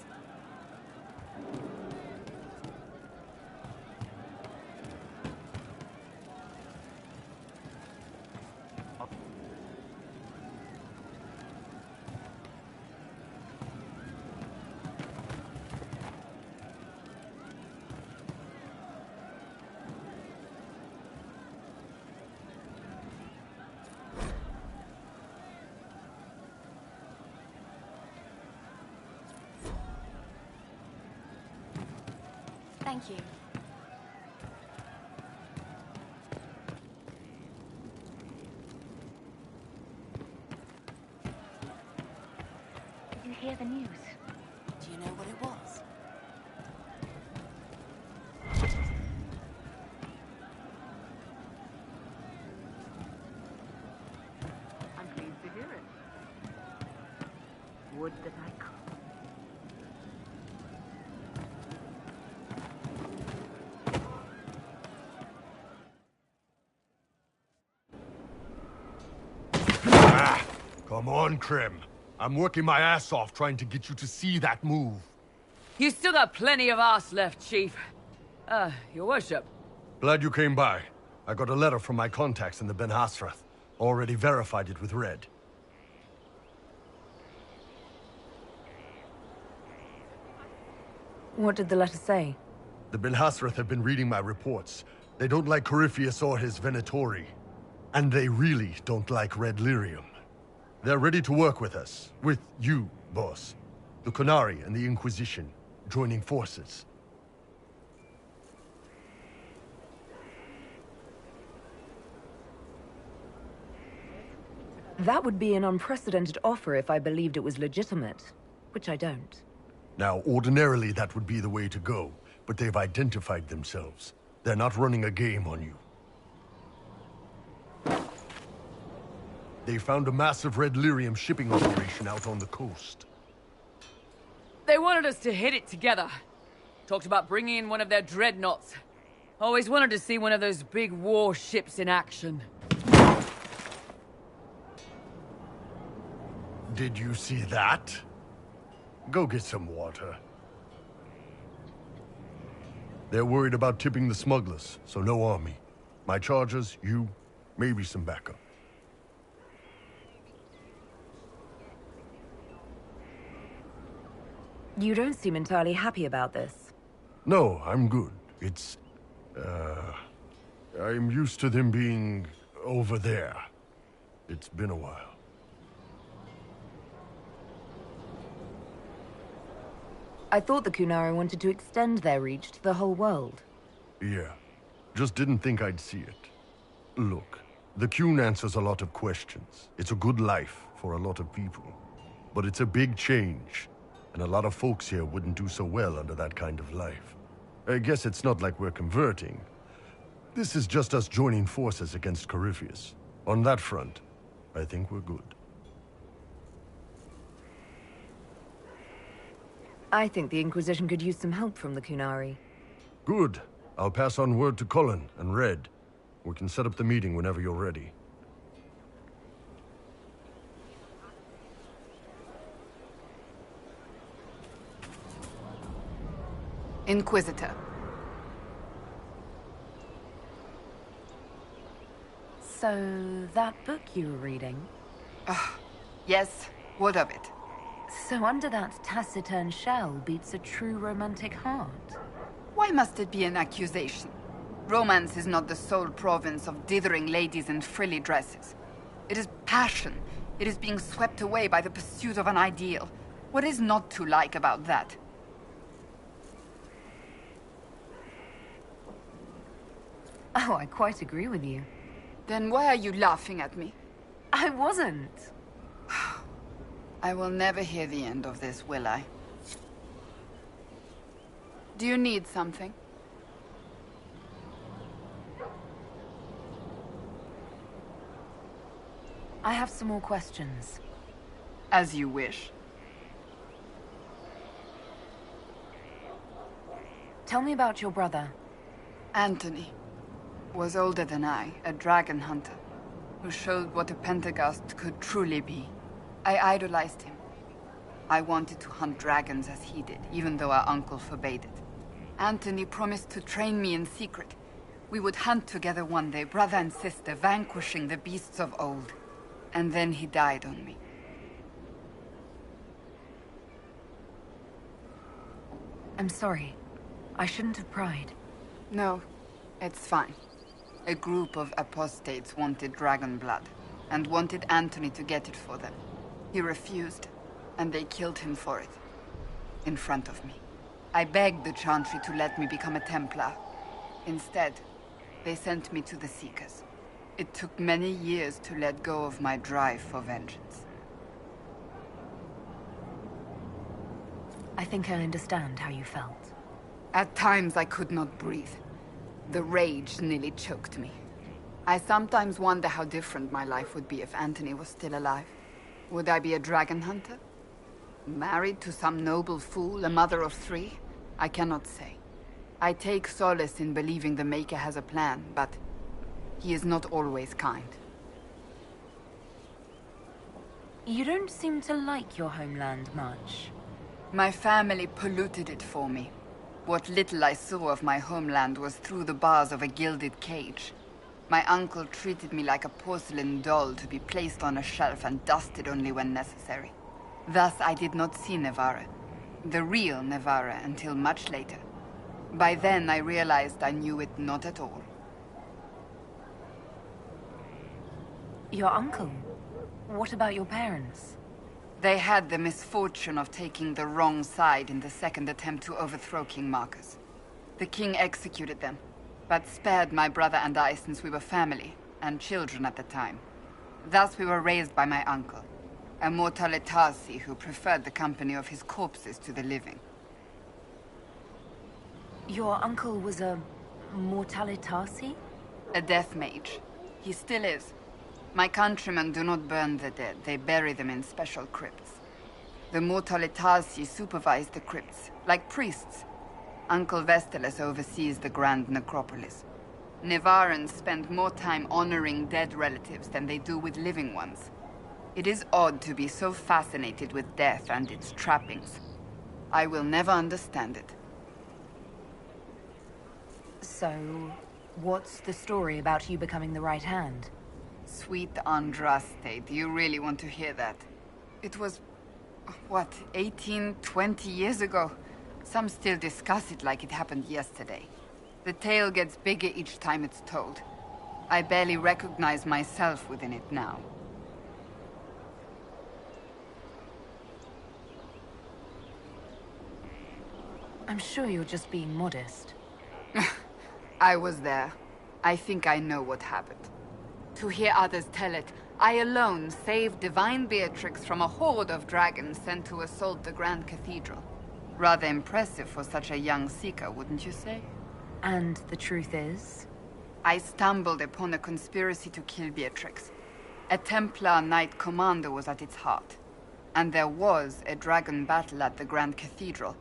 S8: Thank you. Did you hear the news?
S3: Do you know what it was?
S4: I'm pleased to hear it. Would that I could.
S11: Come on, Krem. I'm working my ass off trying to get you to see that move.
S15: You still got plenty of arse left, Chief. Your worship.
S11: Glad you came by. I got a letter from my contacts in the Ben Hasrath. Already verified it with Red.
S4: What did the letter say?
S11: The Ben Hasrath have been reading my reports. They don't like Corypheus or his Venatori. And they really don't like Red Lyrium. They're ready to work with us. With you, boss. The Qunari and the Inquisition, joining forces.
S4: That would be an unprecedented offer if I believed it was legitimate, which I don't.
S11: Now, ordinarily that would be the way to go, but they've identified themselves. They're not running a game on you. They found a massive Red Lyrium shipping operation out on the coast.
S15: They wanted us to hit it together. Talked about bringing in one of their dreadnoughts. Always wanted to see one of those big warships in action.
S11: Did you see that? Go get some water. They're worried about tipping the smugglers, so no army. My chargers, you, maybe some backup.
S4: You don't seem entirely happy about this.
S11: No, I'm good. It's... I'm used to them being over there. It's been a while.
S4: I thought the Qunari wanted to extend their reach to the whole world.
S11: Yeah. Just didn't think I'd see it. Look, the Qun answers a lot of questions. It's a good life for a lot of people. But it's a big change. And a lot of folks here wouldn't do so well under that kind of life. I guess it's not like we're converting. This is just us joining forces against Corypheus. On that front, I think we're good.
S4: I think the Inquisition could use some help from the Qunari.
S11: Good. I'll pass on word to Cullen and Red. We can set up the meeting whenever you're ready.
S5: Inquisitor.
S4: So, that book you were reading?
S5: Yes, what of it?
S4: So under that taciturn shell beats a true romantic heart.
S5: Why must it be an accusation? Romance is not the sole province of dithering ladies in frilly dresses. It is passion. It is being swept away by the pursuit of an ideal. What is not to like about that?
S4: Oh, I quite agree with you.
S5: Then why are you laughing at me?
S4: I wasn't.
S5: I will never hear the end of this, will I? Do you need something?
S4: I have some more questions.
S5: As you wish.
S4: Tell me about your brother.
S5: Anthony was older than I, a dragon hunter, who showed what a Pentagast could truly be. I idolized him. I wanted to hunt dragons as he did, even though our uncle forbade it. Anthony promised to train me in secret. We would hunt together one day, brother and sister, vanquishing the beasts of old. And then he died on me.
S4: I'm sorry. I shouldn't have pried.
S5: No, it's fine. A group of apostates wanted dragon blood, and wanted Anthony to get it for them. He refused, and they killed him for it. In front of me. I begged the Chantry to let me become a Templar. Instead, they sent me to the Seekers. It took many years to let go of my drive for vengeance.
S4: I think I understand how you felt.
S5: At times I could not breathe. The rage nearly choked me. I sometimes wonder how different my life would be if Anthony was still alive. Would I be a dragon hunter? Married to some noble fool, a mother of 3? I cannot say. I take solace in believing the Maker has a plan, but he is not always kind.
S4: You don't seem to like your homeland much.
S5: My family polluted it for me. What little I saw of my homeland was through the bars of a gilded cage. My uncle treated me like a porcelain doll to be placed on a shelf and dusted only when necessary. Thus I did not see Nevarra, the real Nevarra, until much later. By then I realized I knew it not at all.
S4: Your uncle? What about your parents?
S5: They had the misfortune of taking the wrong side in the second attempt to overthrow King Marcus. The king executed them, but spared my brother and I since we were family, and children at the time. Thus we were raised by my uncle, a mortalitasi who preferred the company of his corpses to the living.
S4: Your uncle was a mortalitasi?
S5: A death mage. He still is. My countrymen do not burn the dead, they bury them in special crypts. The mortalitasi supervise the crypts, like priests. Uncle Vestalis oversees the grand necropolis. Nevarrans spend more time honoring dead relatives than they do with living ones. It is odd to be so fascinated with death and its trappings. I will never understand it.
S4: So, what's the story about you becoming the right hand?
S5: Sweet Andraste, do you really want to hear that? It was, what, 18, 20 years ago? Some still discuss it like it happened yesterday. The tale gets bigger each time it's told. I barely recognize myself within it now.
S4: I'm sure you're just being modest.
S5: I was there. I think I know what happened. To hear others tell it, I alone saved Divine Beatrix from a horde of dragons sent to assault the Grand Cathedral. Rather impressive for such a young seeker, wouldn't you say?
S4: And the truth is?
S5: I stumbled upon a conspiracy to kill Beatrix. A Templar Knight Commander was at its heart. And there was a dragon battle at the Grand Cathedral,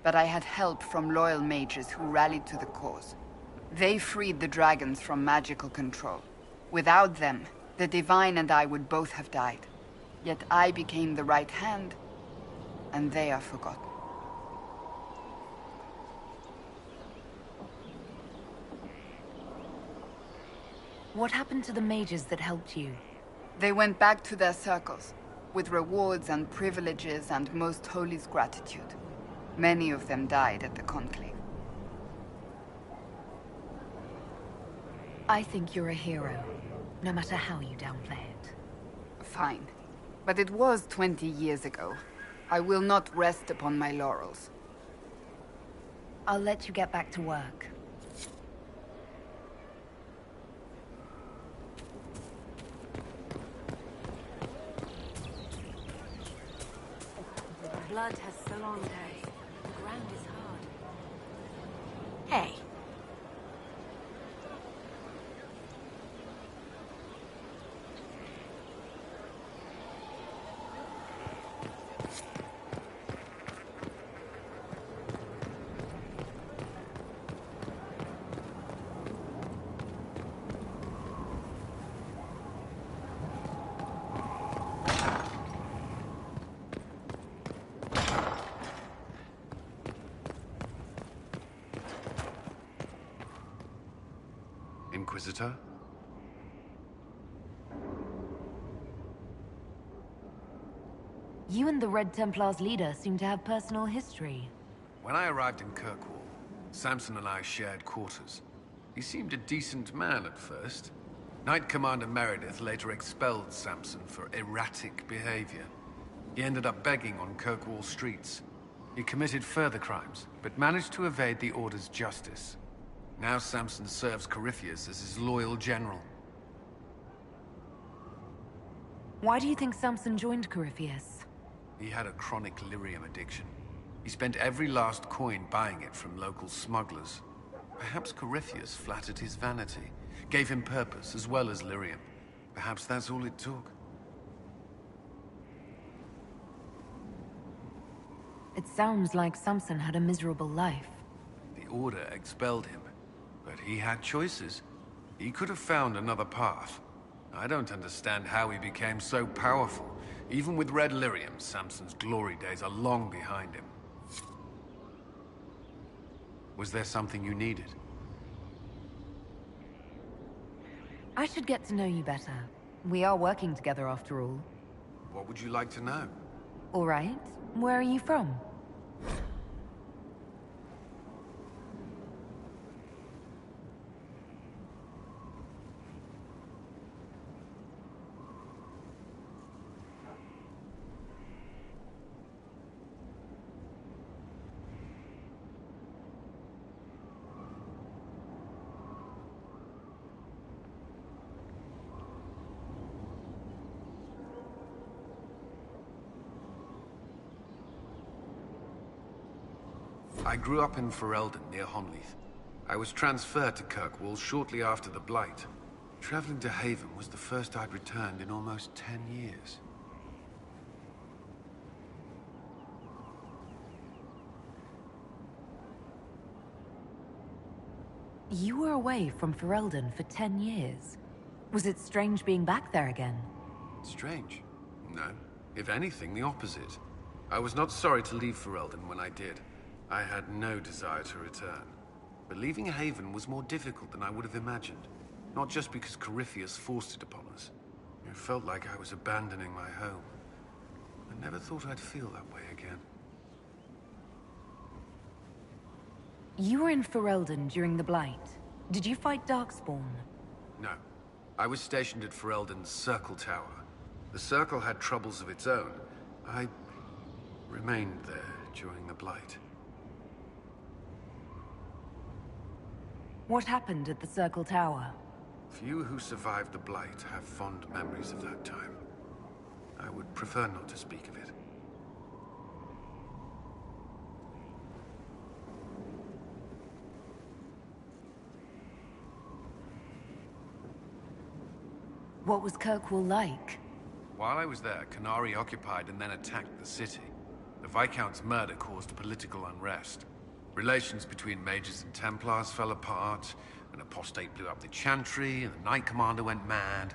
S5: but I had help from loyal mages who rallied to the cause. They freed the dragons from magical control. Without them, the Divine and I would both have died. Yet I became the right hand, and they are forgotten.
S4: What happened to the mages that helped you?
S5: They went back to their circles. with rewards and privileges and Most Holy's gratitude. Many of them died at the Conclave.
S4: I think you're a hero, no matter how you downplay it.
S5: Fine. But it was 20 years ago. I will not rest upon my laurels.
S4: I'll let you get back to work.
S8: Blood has so long day. The ground is hard. Hey.
S7: Inquisitor?
S4: You and the Red Templar's leader seem to have personal history.
S7: When I arrived in Kirkwall, Samson and I shared quarters. He seemed a decent man at first. Knight Commander Meredith later expelled Samson for erratic behavior. He ended up begging on Kirkwall streets. He committed further crimes, but managed to evade the Order's justice. Now Samson serves Corypheus as his loyal general.
S4: Why do you think Samson joined Corypheus?
S7: He had a chronic lyrium addiction. He spent every last coin buying it from local smugglers. Perhaps Corypheus flattered his vanity, gave him purpose as well as lyrium. Perhaps that's all it took.
S4: It sounds like Samson had a miserable life.
S7: The Order expelled him, but he had choices. He could have found another path. I don't understand how he became so powerful. Even with red lyrium, Samson's glory days are long behind him. Was there something you needed?
S4: I should get to know you better. We are working together after all.
S7: What would you like to know?
S4: All right. Where are you from?
S7: I grew up in Ferelden, near Honleath. I was transferred to Kirkwall shortly after the Blight. Traveling to Haven was the first I'd returned in almost 10 years.
S4: You were away from Ferelden for 10 years. Was it strange being back there again?
S7: Strange? No. If anything, the opposite. I was not sorry to leave Ferelden when I did. I had no desire to return. But leaving Haven was more difficult than I would have imagined. Not just because Corypheus forced it upon us. It felt like I was abandoning my home. I never thought I'd feel that way again.
S4: You were in Ferelden during the Blight. Did you fight Darkspawn?
S7: No. I was stationed at Ferelden's Circle Tower. The Circle had troubles of its own. I remained there during the Blight.
S4: What happened at the Circle Tower?
S7: Few who survived the Blight have fond memories of that time. I would prefer not to speak of it.
S4: What was Kirkwall like?
S7: While I was there, Canary occupied and then attacked the city. The Viscount's murder caused political unrest. Relations between mages and Templars fell apart, an apostate blew up the Chantry, and the Knight Commander went mad.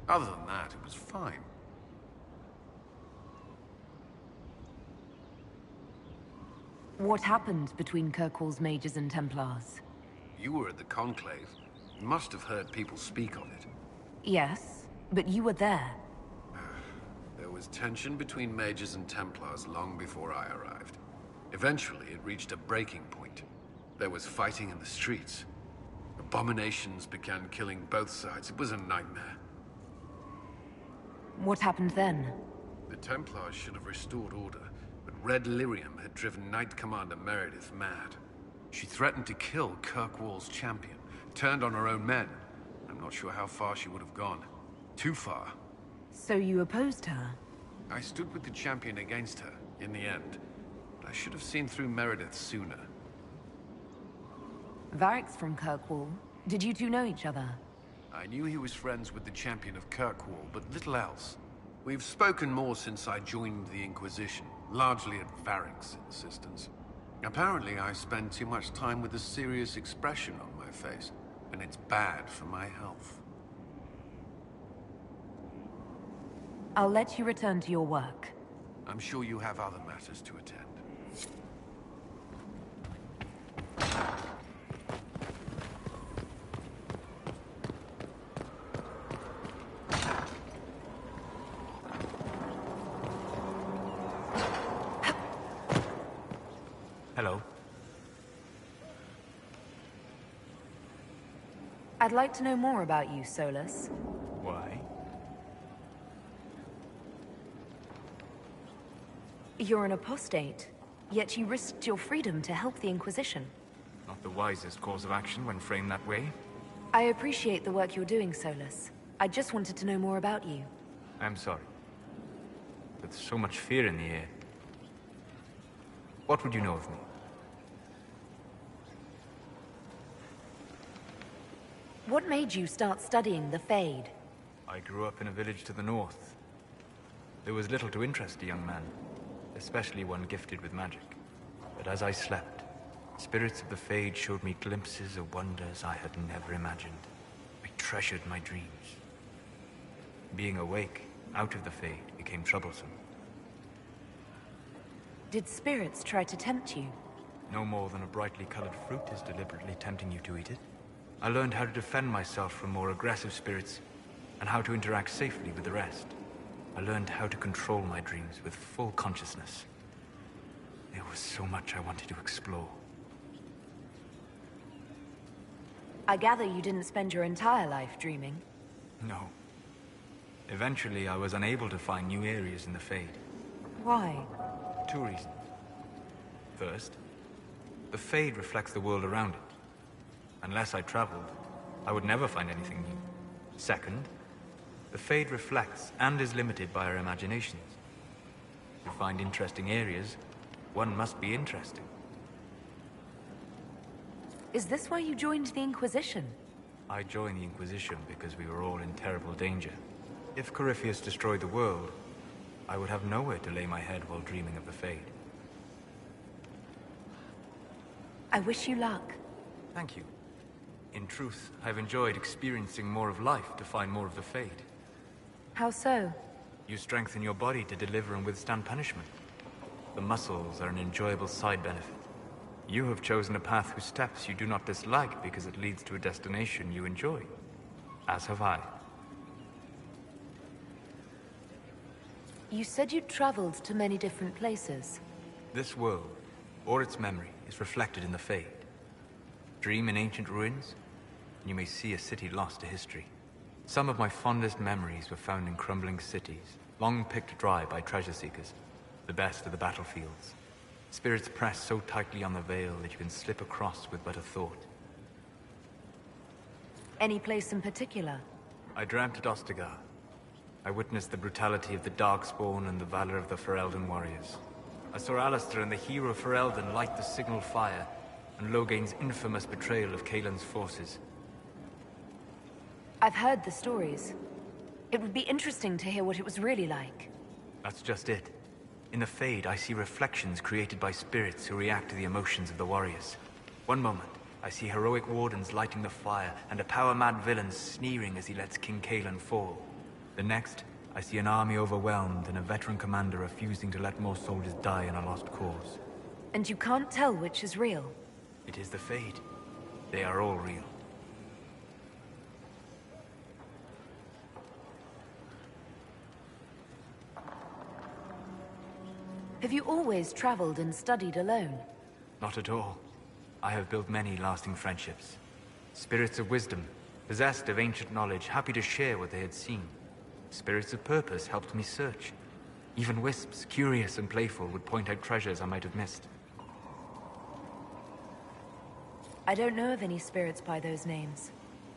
S7: Other than that, it was fine.
S4: What happened between Kirkwall's mages and Templars?
S7: You were at the Conclave. You must have heard people speak of it.
S4: Yes, but you were there.
S7: There was was tension between mages and Templars long before I arrived. Eventually, it reached a breaking point. There was fighting in the streets. Abominations began killing both sides. It was a nightmare.
S4: What happened then?
S7: The Templars should have restored order, but Red Lyrium had driven Knight Commander Meredith mad. She threatened to kill Kirkwall's champion, turned on her own men. I'm not sure how far she would have gone. Too far.
S4: So you opposed her?
S7: I stood with the champion against her, in the end. But I should have seen through Meredith sooner.
S4: Varric's from Kirkwall. Did you two know each other?
S7: I knew he was friends with the champion of Kirkwall, but little else. We've spoken more since I joined the Inquisition, largely at Varric's insistence. Apparently, I spend too much time with a serious expression on my face, and it's bad for my health.
S4: I'll let you return to your work.
S7: I'm sure you have other matters to attend.
S13: Hello.
S4: I'd like to know more about you, Solus.
S13: Why?
S4: You're an apostate, yet you risked your freedom to help the Inquisition.
S13: Not the wisest course of action when framed that way.
S4: I appreciate the work you're doing, Solus. I just wanted to know more about you.
S13: I'm sorry. There's so much fear in the air. What would you know of me?
S4: What made you start studying the Fade?
S13: I grew up in a village to the north. There was little to interest a young man, especially one gifted with magic. But as I slept, spirits of the Fade showed me glimpses of wonders I had never imagined. I treasured my dreams. Being awake, out of the Fade, became troublesome.
S4: Did spirits try to tempt you?
S13: No more than a brightly colored fruit is deliberately tempting you to eat it. I learned how to defend myself from more aggressive spirits, and how to interact safely with the rest. I learned how to control my dreams with full consciousness. There was so much I wanted to explore.
S4: I gather you didn't spend your entire life dreaming.
S13: No. Eventually, I was unable to find new areas in the Fade.
S4: Why?
S13: 2 reasons. First, the Fade reflects the world around it. Unless I traveled, I would never find anything new. Second, the Fade reflects and is limited by our imaginations. To find interesting areas, one must be interesting.
S4: Is this why you joined the Inquisition?
S13: I joined the Inquisition because we were all in terrible danger. If Corypheus destroyed the world, I would have nowhere to lay my head while dreaming of the Fade.
S4: I wish you luck.
S13: Thank you. In truth, I've enjoyed experiencing more of life to find more of the Fade.
S4: How so?
S13: You strengthen your body to deliver and withstand punishment. The muscles are an enjoyable side benefit. You have chosen a path whose steps you do not dislike because it leads to a destination you enjoy. As have I.
S4: You said you traveled to many different places.
S13: This world, or its memory, is reflected in the Fade. Dream in ancient ruins, and you may see a city lost to history. Some of my fondest memories were found in crumbling cities, long picked dry by treasure seekers, the best of the battlefields. Spirits press so tightly on the veil that you can slip across with but a thought.
S4: Any place in particular?
S13: I dreamt at Ostagar. I witnessed the brutality of the Darkspawn and the valor of the Ferelden warriors. I saw Alistair and the hero Ferelden light the signal fire, and Logain's infamous betrayal of Kaelin's forces.
S4: I've heard the stories. It would be interesting to hear what it was really like.
S13: That's just it. In the Fade, I see reflections created by spirits who react to the emotions of the warriors. One moment, I see heroic wardens lighting the fire, and a power-mad villain sneering as he lets King Kaelin fall. The next, I see an army overwhelmed and a veteran commander refusing to let more soldiers die in a lost cause.
S4: And you can't tell which is real?
S13: It is the Fade. They are all real.
S4: Have you always traveled and studied alone?
S13: Not at all. I have built many lasting friendships. Spirits of wisdom, possessed of ancient knowledge, happy to share what they had seen. Spirits of purpose helped me search. Even wisps, curious and playful, would point out treasures I might have missed.
S4: I don't know of any spirits by those names.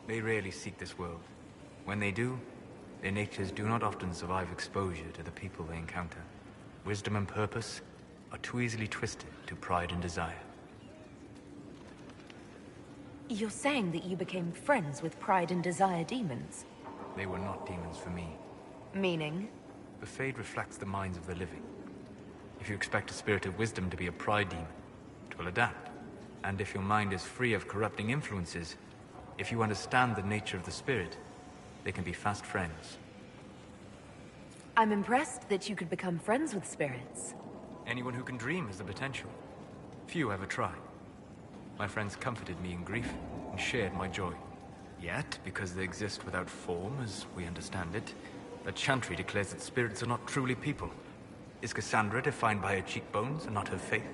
S13: They rarely seek this world. When they do, their natures do not often survive exposure to the people they encounter. Wisdom and purpose are too easily twisted to pride and desire.
S4: You're saying that you became friends with Pride and Desire demons?
S13: They were not demons for me.
S4: Meaning?
S13: The Fade reflects the minds of the living. If you expect a spirit of wisdom to be a pride demon, it will adapt. And if your mind is free of corrupting influences, if you understand the nature of the spirit, they can be fast friends.
S4: I'm impressed that you could become friends with spirits.
S13: Anyone who can dream has the potential. Few ever try. My friends comforted me in grief and shared my joy. Yet, because they exist without form, as we understand it, the Chantry declares that spirits are not truly people. Is Cassandra defined by her cheekbones and not her faith?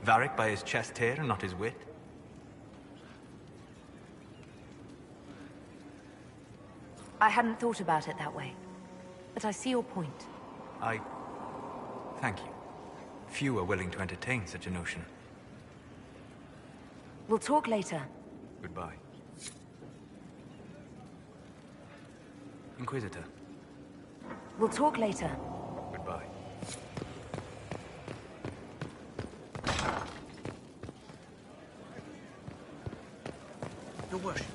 S13: Varric by his chest hair and not his wit?
S4: I hadn't thought about it that way, but I see your point.
S13: Thank you. Few are willing to entertain such a notion.
S4: We'll talk later.
S13: Goodbye. Inquisitor.
S4: We'll talk later.
S13: Goodbye.
S6: Your worship.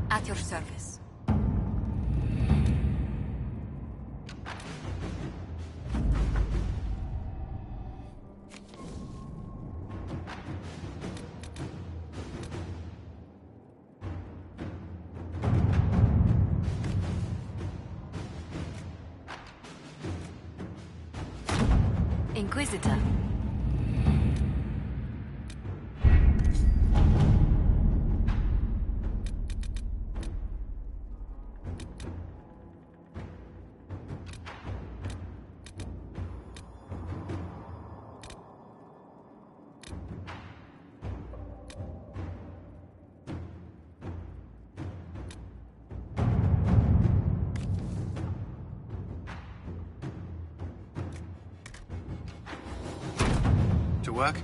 S8: At your service.
S4: Inquisitor.
S7: To work?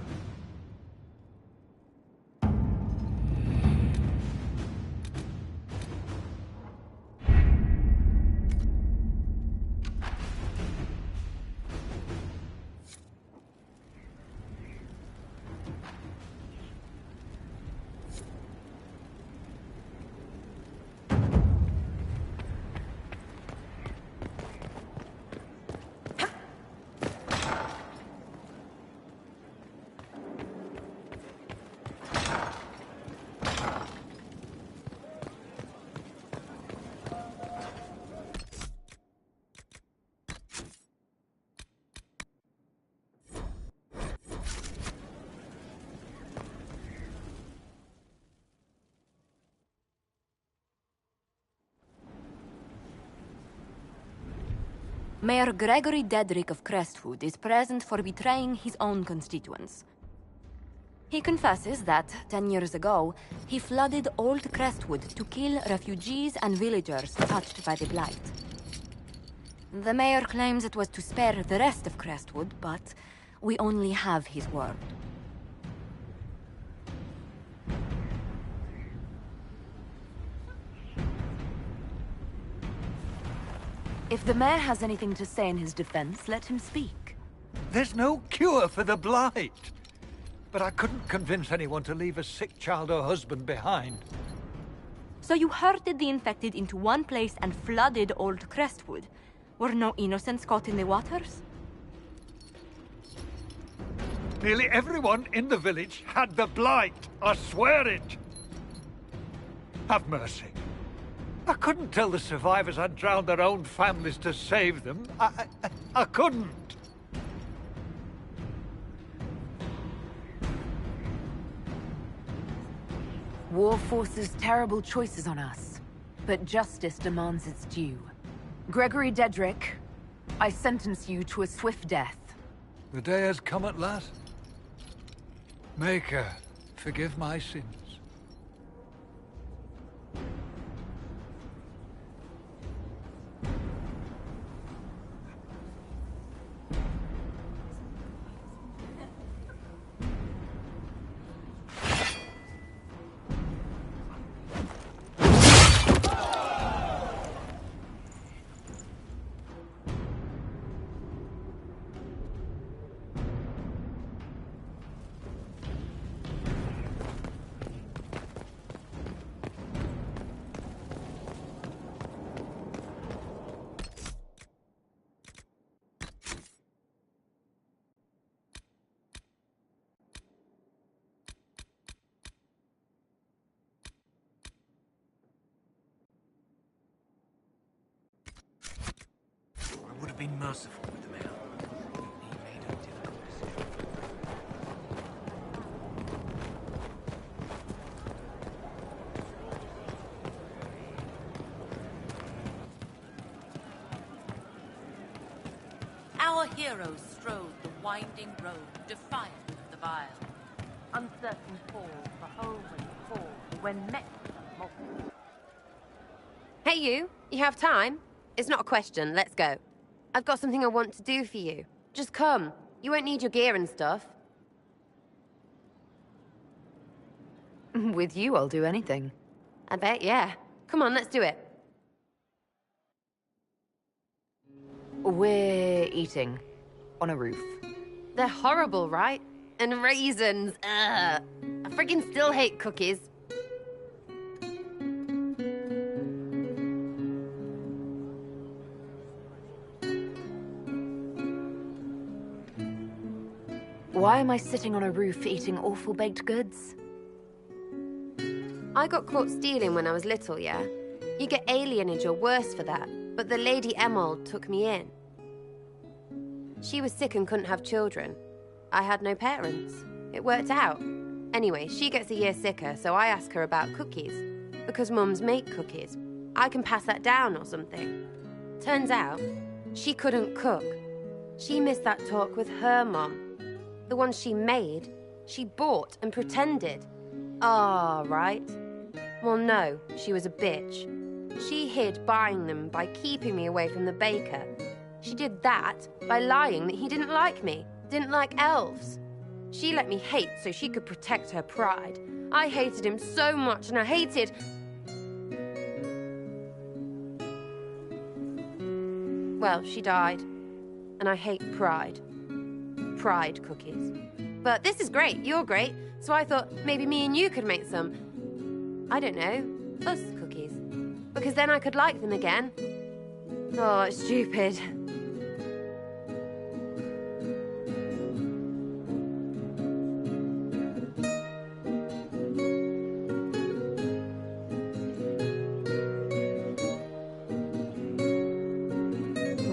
S8: Mayor Gregory Dedrick of Crestwood is present for betraying his own constituents. He confesses that, 10 years ago, he flooded Old Crestwood to kill refugees and villagers touched by the Blight. The mayor claims it was to spare the rest of Crestwood, but we only have his word.
S4: If the mayor has anything to say in his defense, let him speak.
S16: There's no cure for the Blight. But I couldn't convince anyone to leave a sick child or husband behind.
S8: So you herded the infected into one place and flooded Old Crestwood? Were no innocents caught in the waters?
S16: Nearly everyone in the village had the Blight. I swear it. Have mercy. I couldn't tell the survivors I'd drowned their own families to save them. I couldn't.
S4: War forces terrible choices on us, but justice demands its due. Gregory Dedrick, I sentence you to a swift death.
S16: The day has come at last. Maker, forgive my sins.
S6: I would have been merciful with the mayor. He made a difficult decision.
S3: Our heroes strode the winding road, defiant of the vile.
S4: Uncertain falls for home and fall when met with a multitude.
S14: Hey you have time? It's not a question, let's go. I've got something I want to do for you. Just come. You won't need your gear and stuff.
S4: With you, I'll do anything.
S14: I bet, yeah. Come on, let's do it.
S4: We're eating. On a roof.
S14: They're horrible, right? And raisins, ugh. I friggin' still hate cookies.
S4: Why am I sitting on a roof eating awful baked goods?
S14: I got caught stealing when I was little, yeah? You get alienage or worse for that, but the Lady Emerald took me in. She was sick and couldn't have children. I had no parents. It worked out. Anyway, she gets a year sicker, so I ask her about cookies. Because mums make cookies. I can pass that down or something. Turns out, she couldn't cook. She missed that talk with her mum. The one she made, she bought and pretended. Ah, right. Well, no, she was a bitch. She hid buying them by keeping me away from the baker. She did that by lying that he didn't like me, didn't like elves. She let me hate so she could protect her pride. I hated him so much, and I hated... Well, she died. And I hate pride. Pride cookies. But this is great, you're great, so I thought maybe me and you could make some, I don't know, us cookies. Because then I could like them again. Oh, it's stupid.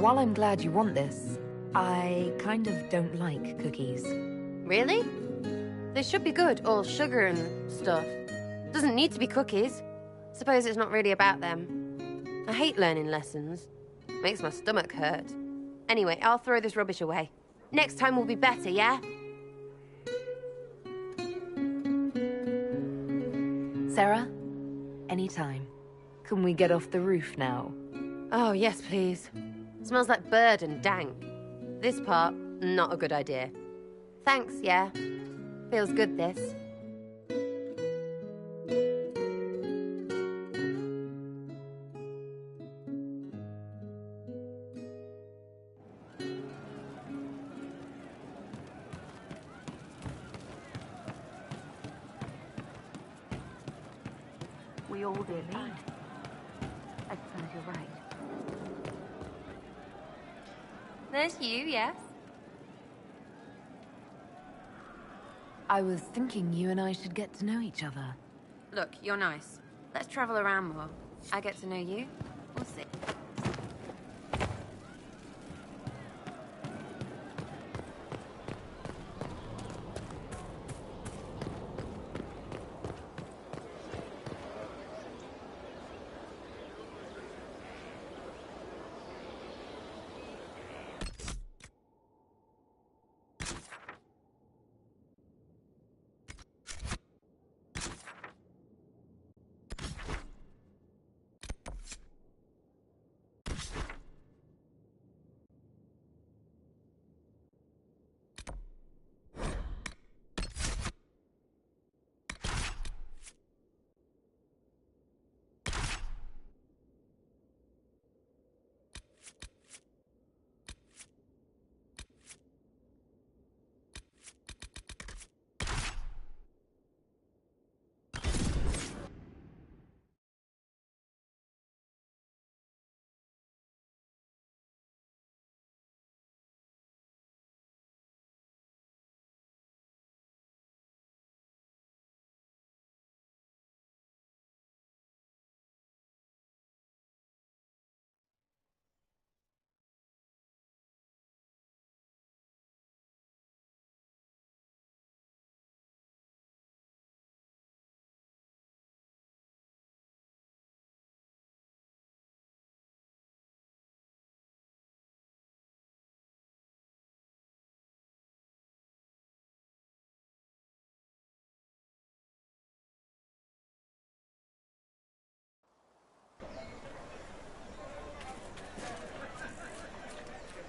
S4: While I'm glad you want this, I kind of don't like cookies.
S14: Really? They should be good, all sugar and stuff. Doesn't need to be cookies. Suppose it's not really about them. I hate learning lessons. Makes my stomach hurt. Anyway, I'll throw this rubbish away. Next time will be better, yeah?
S4: Sarah? Anytime. Can we get off the roof now?
S14: Oh, yes, please. Smells like bird and dank. This part, not a good idea. Thanks, yeah. Feels good, this.
S4: We all did fine. I suppose you're right.
S14: There's you, yes?
S4: I was thinking you and I should get to know each other.
S14: Look, you're nice. Let's travel around more. I get to know you. We'll see.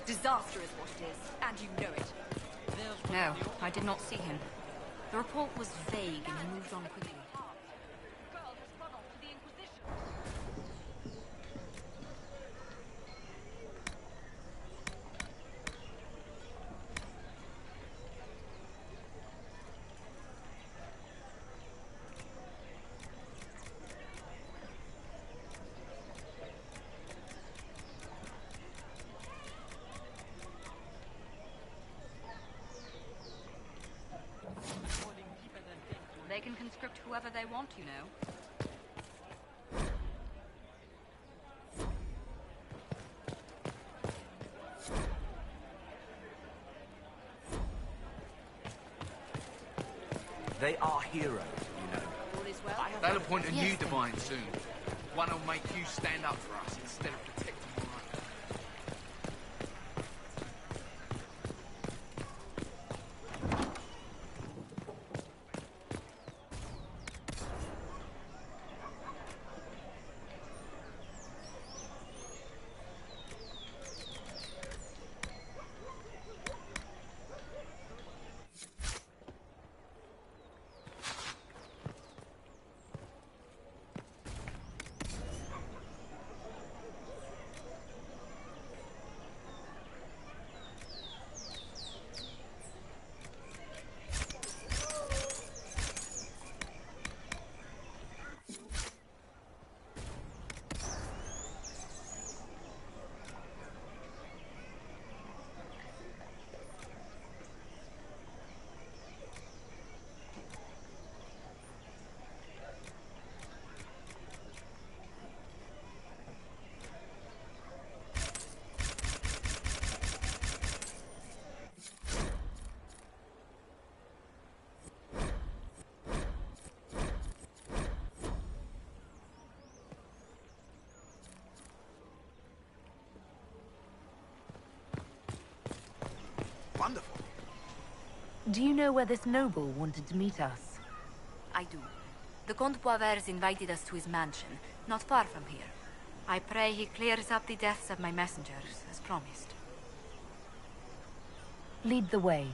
S17: Disaster is what it is, and you know it. No, I did not see him. The report was vague and he moved on quickly. They can conscript whoever they want, you know.
S6: They are heroes, you know.
S17: All is well.
S18: They'll appoint a new
S17: Yes,
S18: divine soon. One who'll make you stand up for us instead of protecting your own. wonderful.
S4: Do you know where this noble wanted to meet us?
S8: I do. The Comte Boisvert invited us to his mansion, not far from here. I pray he clears up the deaths of my messengers, as promised.
S4: Lead the way.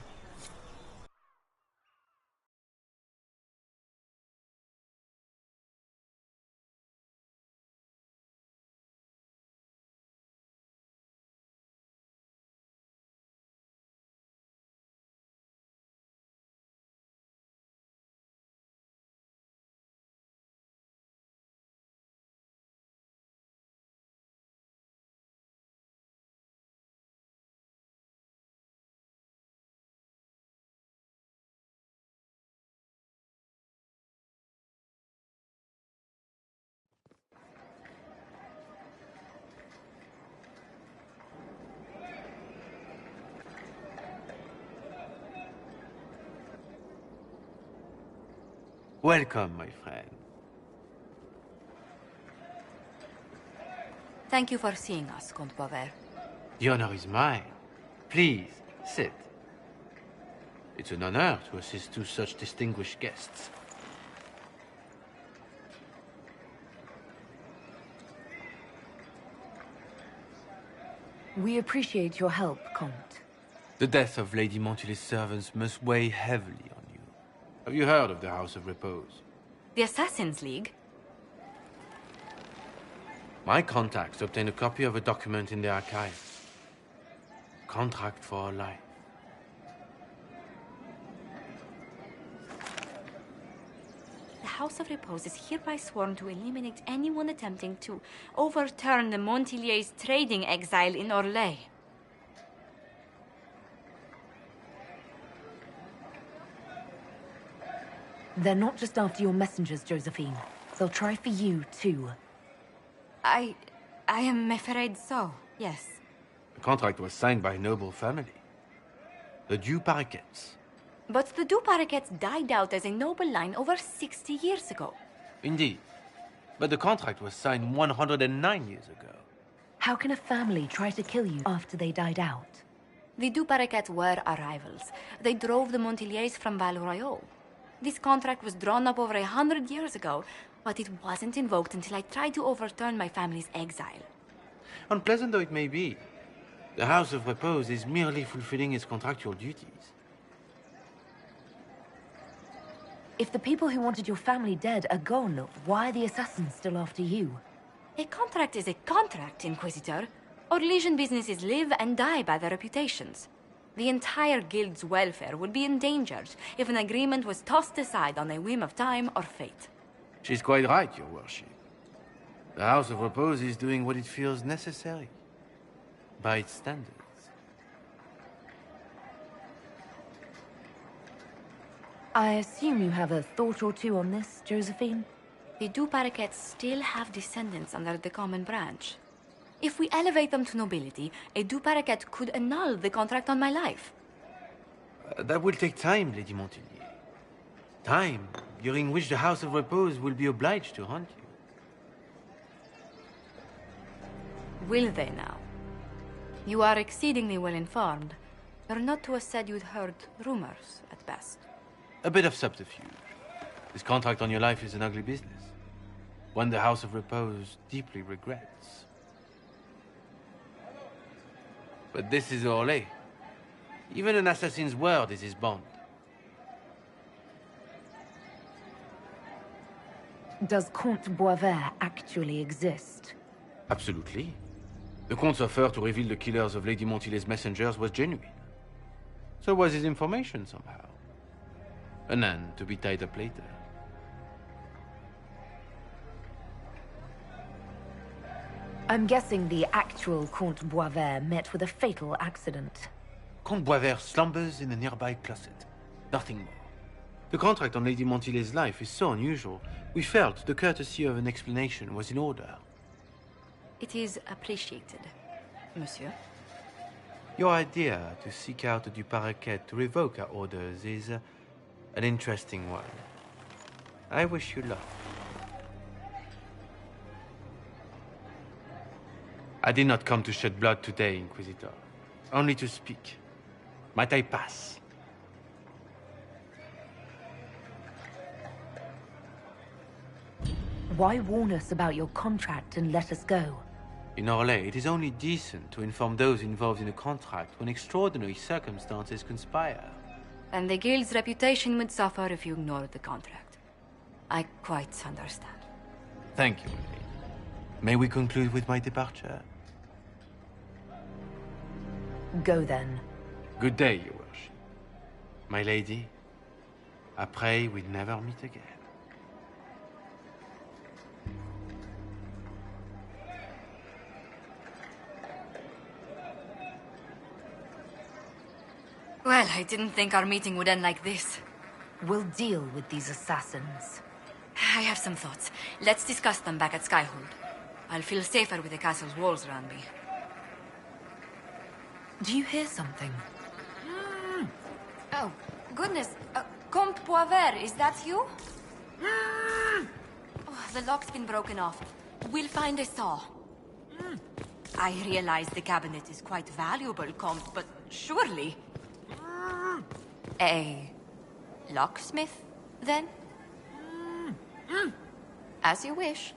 S19: Welcome, my friend.
S8: Thank you for seeing us, Comte Boisvert.
S19: The honor is mine. Please, sit. It's an honor to assist two such distinguished guests.
S4: We appreciate your help, Comte.
S19: The death of Lady Montily's servants must weigh heavily on you. Have you heard of the House of Repose?
S8: The Assassin's League?
S19: My contacts obtained a copy of a document in the archives. Contract for life.
S8: The House of Repose is hereby sworn to eliminate anyone attempting to overturn the Montiliers' trading exile in Orlais.
S4: They're not just after your messengers, Josephine. They'll try for you, too.
S8: I am afraid so, yes.
S19: The contract was signed by a noble family. The Du Paraquets.
S8: But the Du Paraquets died out as a noble line over 60 years ago.
S19: Indeed. But the contract was signed 109 years ago.
S4: How can a family try to kill you after they died out?
S8: The Du Paraquets were our rivals. They drove the Montiliers from Val Royal. This contract was drawn up over 100 years ago, but it wasn't invoked until I tried to overturn my family's exile.
S19: Unpleasant though it may be, the House of Repose is merely fulfilling its contractual duties.
S4: If the people who wanted your family dead are gone, why are the assassins still after you?
S8: A contract is a contract, Inquisitor. Orlesian businesses live and die by their reputations. The entire guild's welfare would be endangered if an agreement was tossed aside on a whim of time or fate.
S19: She's quite right, Your Worship. The House of Repose is doing what it feels necessary, by its standards.
S4: I assume you have a thought or two on this, Josephine?
S8: The Du Paraquets still have descendants under the common branch. If we elevate them to nobility, a Du Paraquet could annul the contract on my life.
S19: That will take time, Lady Montilyet. Time during which the House of Repose will be obliged to hunt you.
S8: Will they now? You are exceedingly well informed. You're not to have said you'd heard rumors, at best.
S19: A bit of subterfuge. This contract on your life is an ugly business. One the House of Repose deeply regrets. But this is Orlais. Even an assassin's word is his bond.
S4: Does Comte Boisvert actually exist?
S19: Absolutely. The Comte's offer to reveal the killers of Lady Montily's messengers was genuine. So was his information somehow. An end to be tied up later.
S4: I'm guessing the actual Comte Boisvert met with a fatal accident.
S19: Comte Boisvert slumbers in a nearby closet. Nothing more. The contract on Lady Montily's life is so unusual, we felt the courtesy of an explanation was in order.
S8: It is appreciated, monsieur.
S19: Your idea to seek out the Du Paraquet to revoke our orders is an interesting one. I wish you luck. I did not come to shed blood today, Inquisitor. Only to speak. My taille passe.
S4: Why warn us about your contract and let us go?
S19: In Orlais, it is only decent to inform those involved in a contract when extraordinary circumstances conspire.
S8: And the guild's reputation would suffer if you ignored the contract. I quite understand.
S19: Thank you, my lady. May we conclude with my departure?
S4: Go then.
S19: Good day, your worship. My lady, I pray we never meet again.
S8: Well, I didn't think our meeting would end like this.
S4: We'll deal with these assassins.
S8: I have some thoughts. Let's discuss them back at Skyhold. I'll feel safer with the castle's walls around me.
S4: Do you hear something?
S8: Oh, goodness. Comte Poivert, is that you? Oh, the lock's been broken off. We'll find a saw. I realize the cabinet is quite valuable, Comte, but surely... A locksmith, then? As you wish.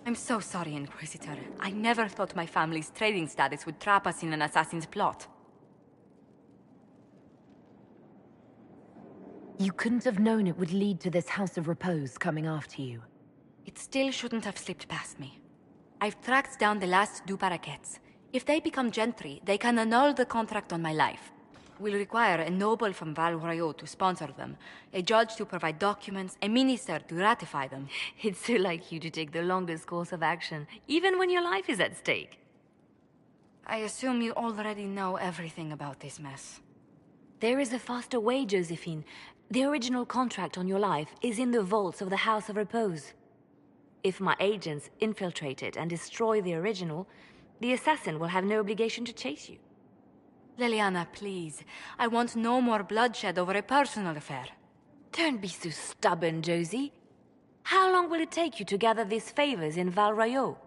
S8: I'm so sorry, Inquisitor. I never thought my family's trading status would trap us in an assassin's plot.
S4: You couldn't have known it would lead to this House of Repose coming after you.
S8: It still shouldn't have slipped past me. I've tracked down the last Du Paraquets. If they become gentry, they can annul the contract on my life. We'll require a noble from Val Royeaux to sponsor them, a judge to provide documents, a minister to ratify them.
S4: It's so like you to take the longest course of action, even when your life is at stake.
S8: I assume you already know everything about this mess.
S4: There is a faster way, Josephine. The original contract on your life is in the vaults of the House of Repose. If my agents infiltrate it and destroy the original, the assassin will have no obligation to chase you.
S8: Leliana, please. I want no more bloodshed over a personal affair.
S4: Don't be so stubborn, Josie. How long will it take you to gather these favors in Val Royeaux?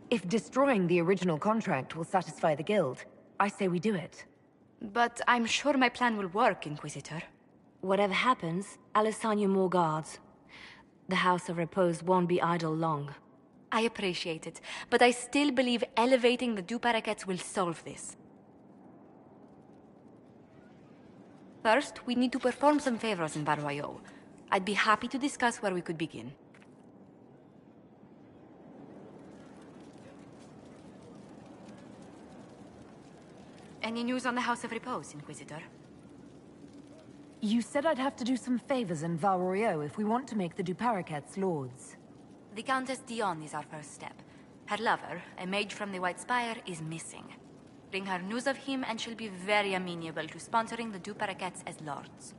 S4: If destroying the original contract will satisfy the Guild, I say we do it.
S8: But I'm sure my plan will work, Inquisitor.
S4: Whatever happens, I'll assign you more guards. The House of Repose won't be idle long.
S8: I appreciate it, but I still believe elevating the Du Paraquets will solve this. First, we need to perform some favors in Val Royeaux. I'd be happy to discuss where we could begin. Any news on the House of Repose, Inquisitor?
S4: You said I'd have to do some favors in Val Royeaux if we want to make the Du Paraquets lords.
S8: The Countess Dion is our first step. Her lover, a mage from the White Spire, is missing. Bring her news of him and she'll be very amenable to sponsoring the Du Paraquets as lords.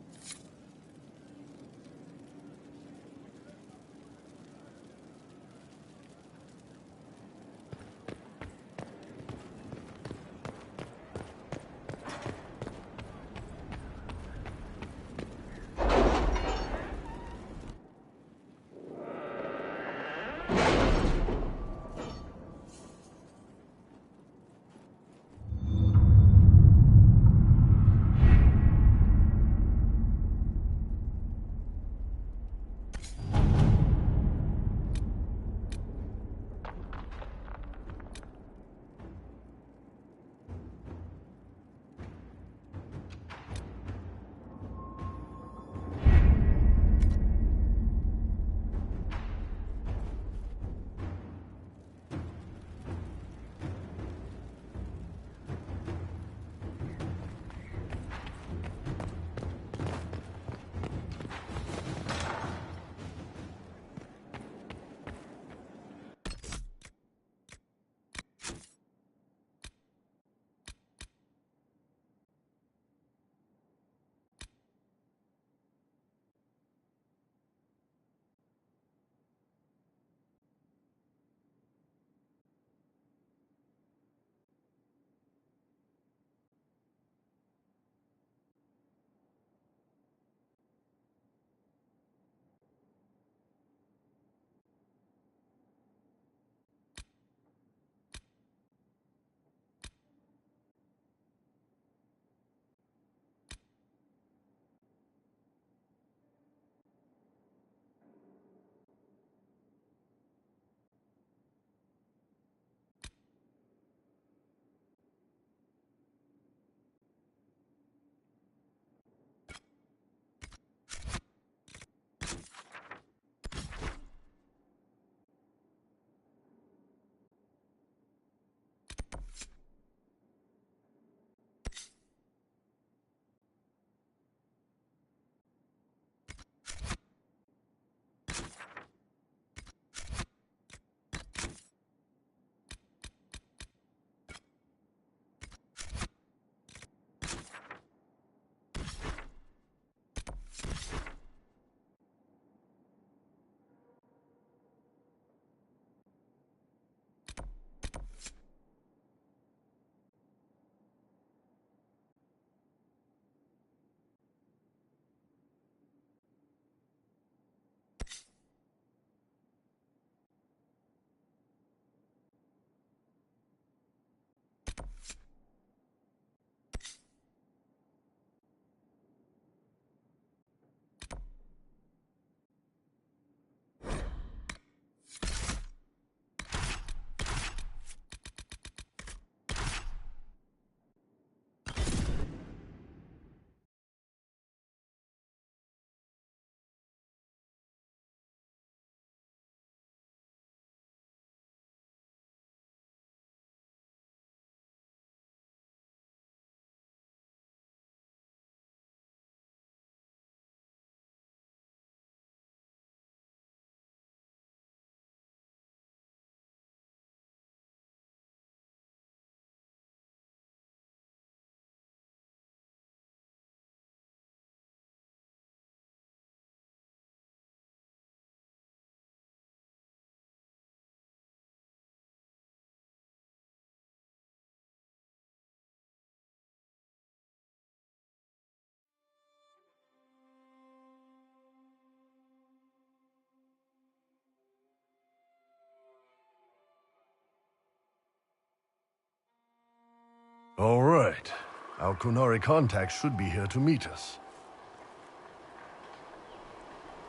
S11: All right. Our Kunari contact should be here to meet us.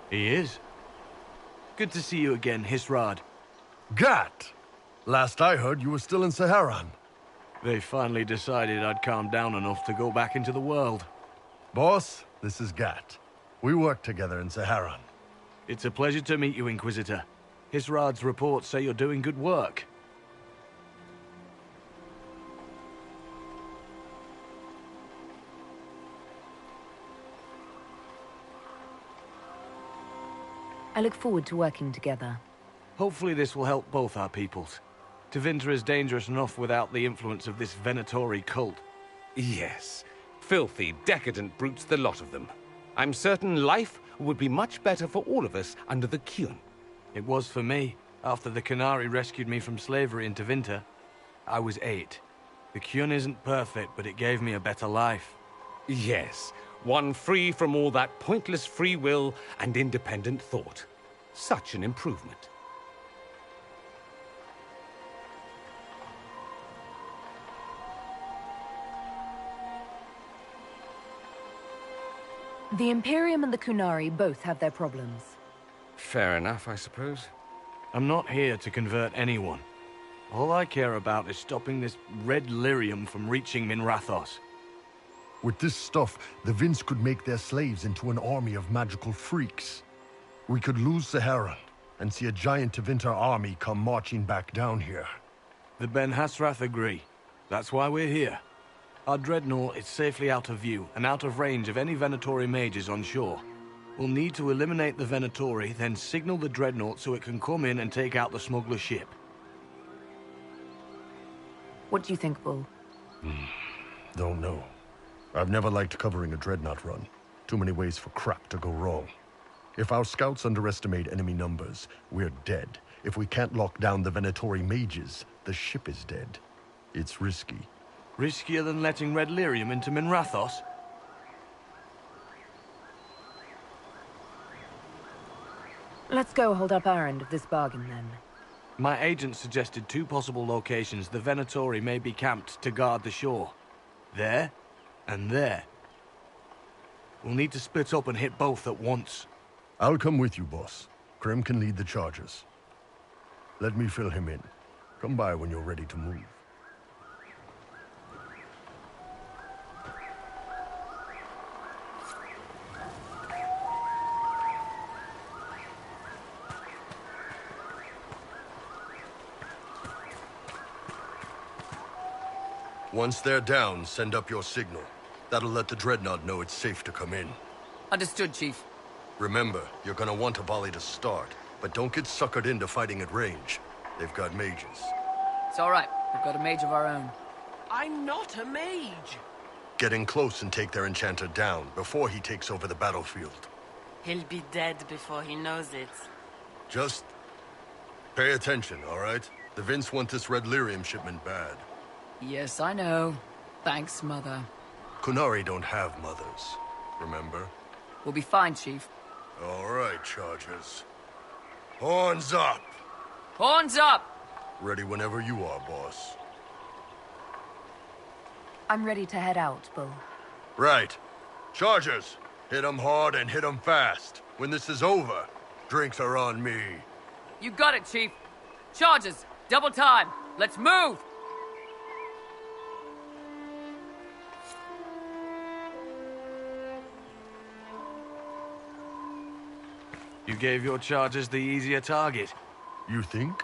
S19: He is. Good to see you again, Hisrad.
S11: Gat! Last I heard, you were still in Saharan.
S19: They finally decided I'd calmed down enough to go back into the world.
S11: Boss, this is Gat. We work together in Saharan.
S19: It's a pleasure to meet you, Inquisitor. Hisrad's reports say you're doing good work.
S4: I look forward to working together.
S19: Hopefully this will help both our peoples.
S6: Tevinter is dangerous enough without the influence of this Venatori cult.
S2: Yes. Filthy, decadent brutes, the lot of them. I'm certain life would be much better for all of us under the Kyun.
S6: It was for me, after the Canary rescued me from slavery in Tevinter. I was 8. The Kyun isn't perfect, but it gave me a better life.
S2: Yes, one free from all that pointless free will and independent thought. Such an improvement.
S20: The Imperium and the Kunari both have their problems.
S2: Fair enough, I suppose.
S6: I'm not here to convert anyone. All I care about is stopping this red lyrium from reaching Minrathos.
S11: With this stuff, the Vince could make their slaves into an army of magical freaks. We could lose Saharan and see a giant Tevinter army come marching back down here.
S6: The Ben Hasrath agree. That's why we're here. Our dreadnought is safely out of view and out of range of any Venatori mages on shore. We'll need to eliminate the Venatori, then signal the dreadnought so it can come in and take out the smuggler ship.
S20: What do you think, Bull?
S11: Don't know. I've never liked covering a dreadnought run. Too many ways for crap to go wrong. If our scouts underestimate enemy numbers, we're dead. If we can't lock down the Venatori mages, the ship is dead. It's risky.
S6: Riskier than letting red lyrium into Minrathos?
S20: Let's go hold up our end of this bargain, then.
S6: My agent suggested 2 possible locations the Venatori may be camped to guard the shore. There, and there. We'll need to split up and hit both at once.
S11: I'll come with you, boss. Krem can lead the charges. Let me fill him in. Come by when you're ready to move. Once they're down, send up your signal. That'll let the Dreadnought know it's safe to come in.
S15: Understood, Chief.
S11: Remember, you're gonna want a volley to start, but don't get suckered into fighting at range. They've got mages.
S15: It's all right. We've got a mage of our own.
S18: I'm not a mage.
S11: Get in close and take their enchanter down before he takes over the battlefield.
S21: He'll be dead before he knows it.
S11: Just pay attention, all right? The Vince want this red lyrium shipment bad.
S15: Yes, I know. Thanks, Mother.
S11: Kunari don't have mothers, remember?
S15: We'll be fine, Chief.
S11: All right, Chargers. Horns up!
S15: Horns up!
S11: Ready whenever you are, boss.
S20: I'm ready to head out, Bull.
S11: Right. Chargers, hit 'em hard and hit 'em fast. When this is over, drinks are on me.
S15: You got it, Chief. Charges, double time. Let's move!
S6: You gave your charges the easier target.
S11: You think?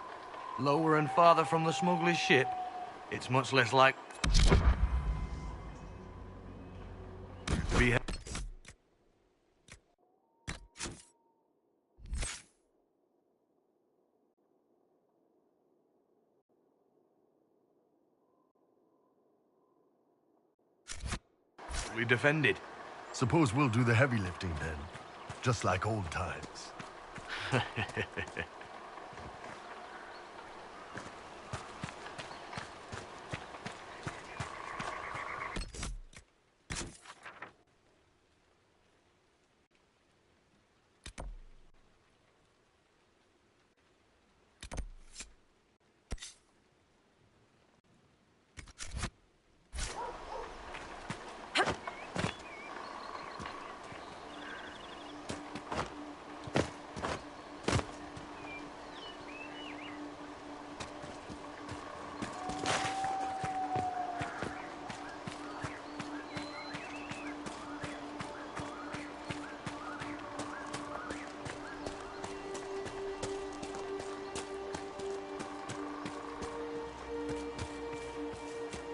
S6: Lower and farther from the smuggler's ship, it's much less like... We defended.
S11: Suppose we'll do the heavy lifting then. Just like old times.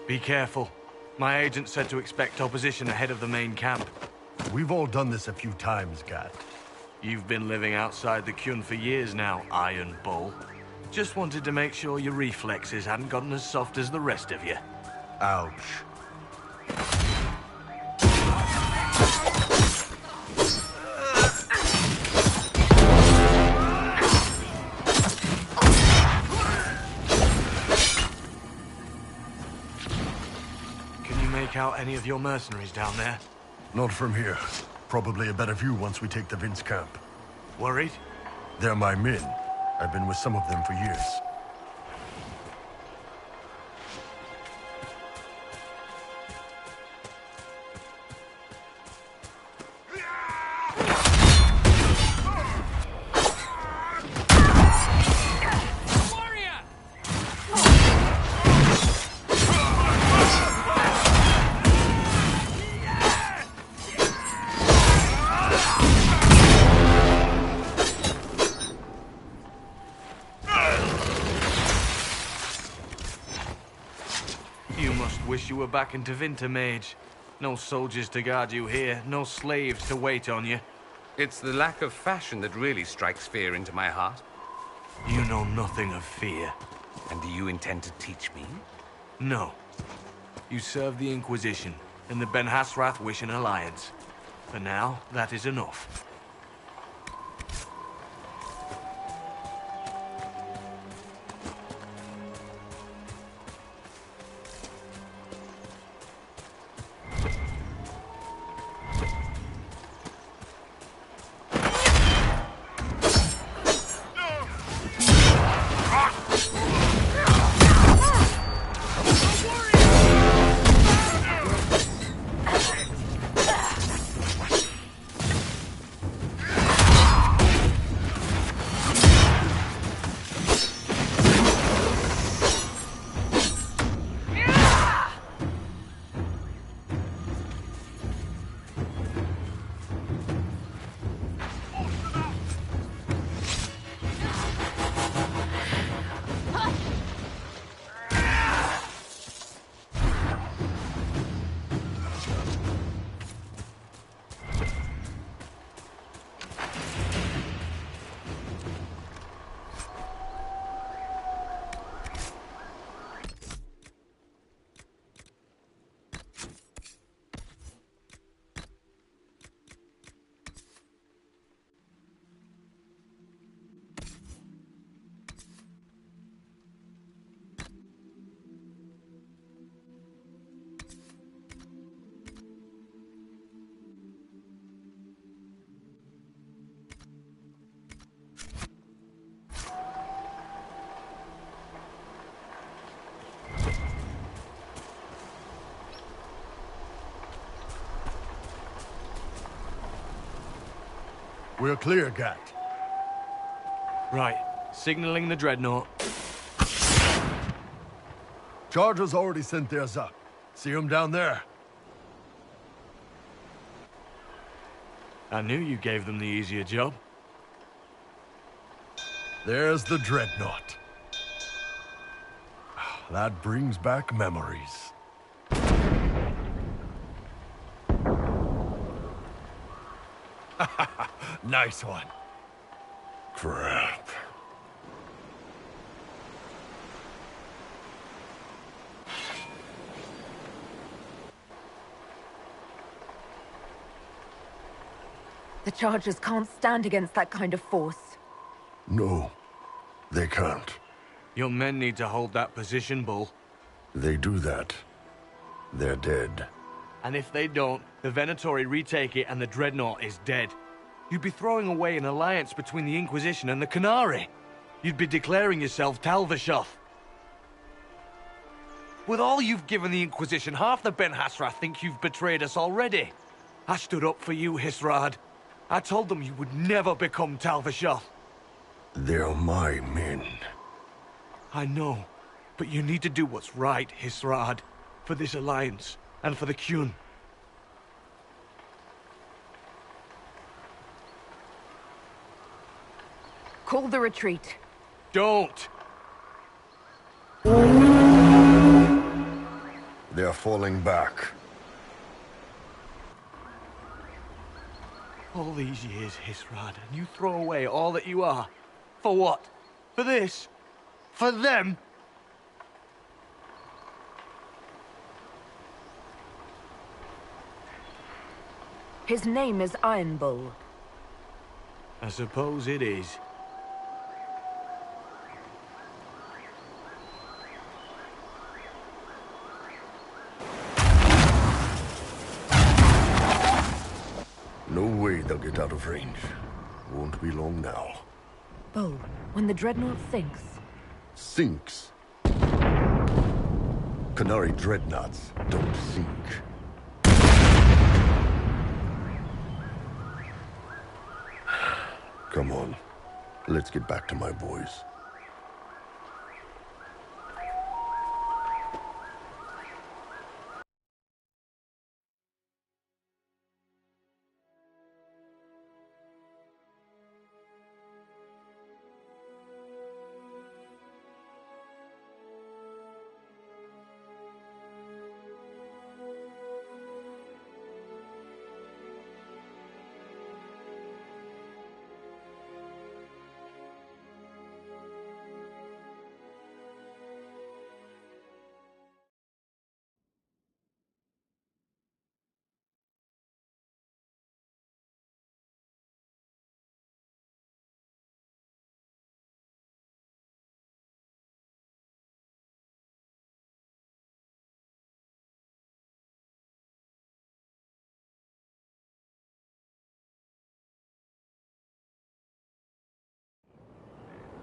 S6: Be careful. My agent said to expect opposition ahead of the main camp.
S11: We've all done this a few times, Gat.
S6: You've been living outside the Kyun for years now, Iron Bull. Just wanted to make sure your reflexes hadn't gotten as soft as the rest of you.
S11: Ouch.
S6: Can you make out any of your mercenaries down there?
S11: Not from here. Probably a better view once we take the Vince camp.
S6: Worried?
S11: They're my men. I've been with some of them for years.
S6: Wish you were back in Tevinter, Mage. No soldiers to guard you here, no slaves to wait on you.
S2: It's the lack of fashion that really strikes fear into my heart.
S6: You know nothing of fear.
S2: And do you intend to teach me?
S6: No. You serve the Inquisition, and the Ben Hasrath wish an alliance. For now, that is enough.
S11: We're clear, Gat.
S6: Right. Signaling the Dreadnought.
S11: Chargers already sent theirs up. See them down there?
S6: I knew you gave them the easier job.
S11: There's the Dreadnought. That brings back memories. Nice one. Crap.
S20: The Chargers can't stand against that kind of force.
S11: No, they can't.
S6: Your men need to hold that position, Bull.
S11: They do that. They're dead.
S6: And if they don't, the Venatori retake it and the Dreadnought is dead. You'd be throwing away an alliance between the Inquisition and the Canary. You'd be declaring yourself Talvashoth. With all you've given the Inquisition, half the Ben Hasrath think you've betrayed us already. I stood up for you, Hisrad. I told them you would never become Talvashoth.
S11: They're my men.
S6: I know, but you need to do what's right, Hisrad. For this alliance, and for the Qun.
S20: Call the retreat.
S6: Don't!
S11: They're falling back.
S6: All these years, Hisrad, and you throw away all that you are. For what? For this?
S11: For them?
S20: His name is Iron Bull.
S6: I suppose it is.
S11: No way they'll get out of range. Won't be long now.
S20: Bull, when the Dreadnought sinks...
S11: Sinks? Canary dreadnoughts don't sink. Come on. Let's get back to my boys.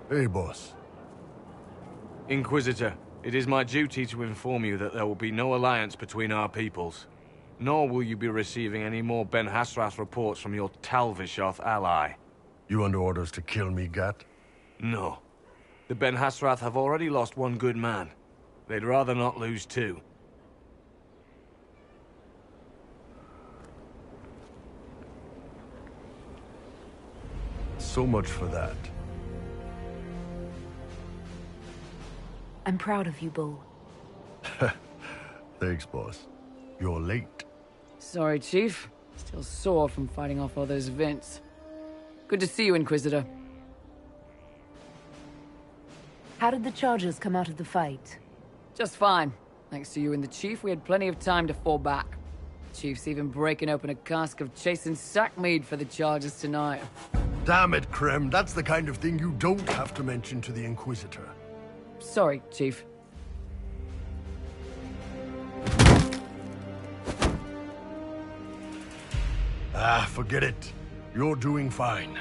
S11: Hey, boss.
S6: Inquisitor, it is my duty to inform you that there will be no alliance between our peoples. Nor will you be receiving any more Ben Hasrath reports from your Talvishoth ally.
S11: You under orders to kill me, Gat?
S6: No. The Ben Hasrath have already lost one good man. They'd rather not lose two.
S11: So much for that.
S20: I'm proud of you, Bull.
S11: Thanks, boss. You're late.
S15: Sorry, Chief. Still sore from fighting off all those vents. Good to see you, Inquisitor.
S20: How did the Chargers come out of the fight?
S15: Just fine. Thanks to you and the Chief, we had plenty of time to fall back. Chief's even breaking open a cask of chasing sackmead for the Chargers tonight.
S11: Damn it, Krem. That's the kind of thing you don't have to mention to the Inquisitor.
S15: Sorry, Chief.
S11: Ah, forget it. You're doing fine.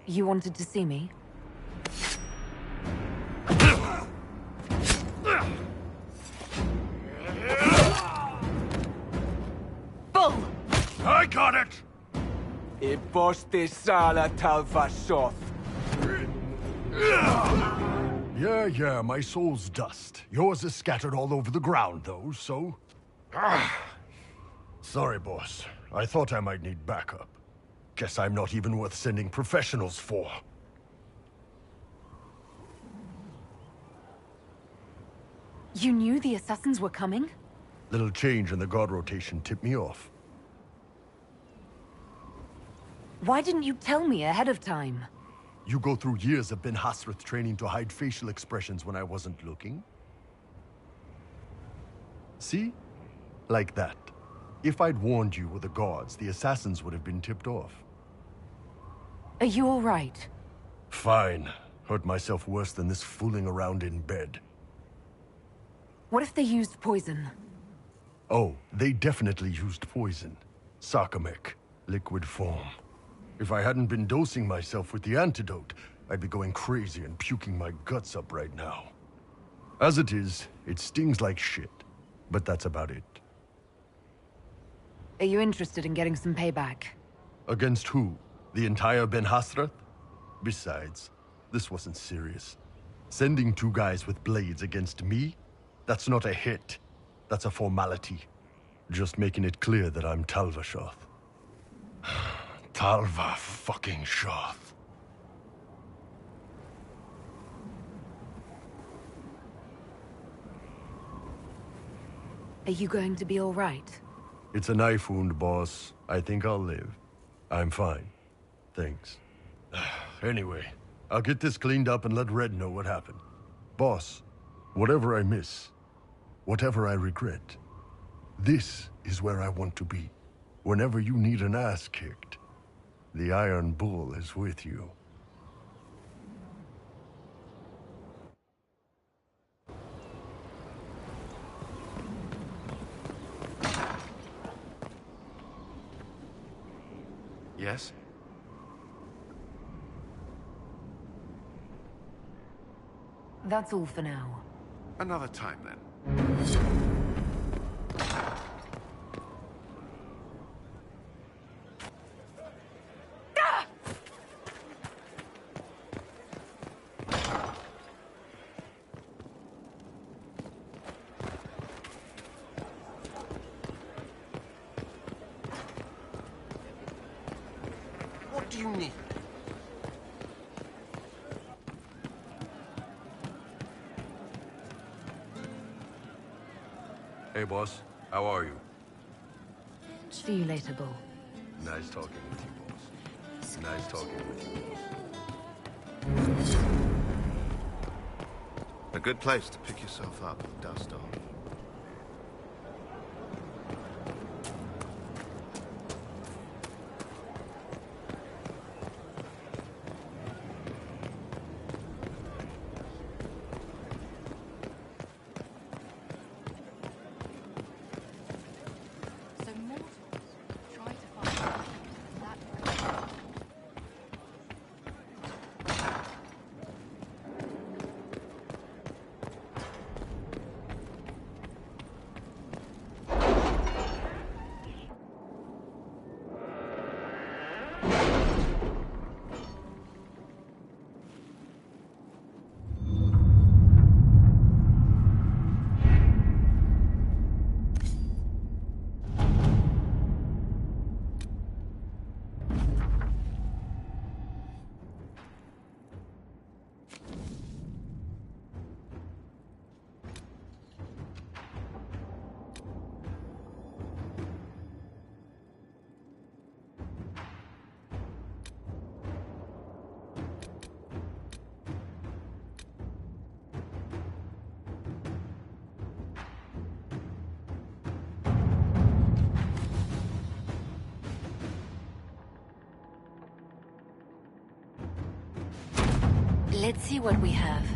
S20: You wanted to see me?
S15: Bull!
S11: I got it!
S1: E poste sala Talvishoth.
S11: Yeah, my soul's dust. Yours is scattered all over the ground, though, so... Sorry, boss. I thought I might need backup. Guess I'm not even worth sending professionals for.
S20: You knew the assassins were coming?
S11: Little change in the guard rotation tipped me off.
S20: Why didn't you tell me ahead of time?
S11: You go through years of Ben Hasrath training to hide facial expressions when I wasn't looking? See? Like that. If I'd warned you or the guards, the assassins would have been tipped off.
S20: Are you all right?
S11: Fine. Hurt myself worse than this fooling around in bed.
S20: What if they used poison?
S11: Oh, they definitely used poison. Sarcomec. Liquid form. If I hadn't been dosing myself with the antidote, I'd be going crazy and puking my guts up right now. As it is, it stings like shit. But that's about it.
S20: Are you interested in getting some payback?
S11: Against who? The entire Ben Hasrath? Besides, this wasn't serious. Sending two guys with blades against me? That's not a hit. That's a formality. Just making it clear that I'm Talvishoth. Talva fucking Shoth.
S20: Are you going to be all right?
S11: It's a knife wound, boss. I think I'll live. I'm fine. Thanks. Anyway, I'll get this cleaned up and let Red know what happened. Boss, whatever I miss, whatever I regret, this is where I want to be. Whenever you need an ass kicked, the Iron Bull is with you.
S7: Yes?
S20: That's all for now.
S7: Another time, then. What do you need?
S11: Hey, boss. How are you?
S20: See you later, Bull.
S11: Nice talking with you, boss. Nice talking with you, boss.
S9: A good place to pick yourself up and dust off.
S4: Let's see what we have.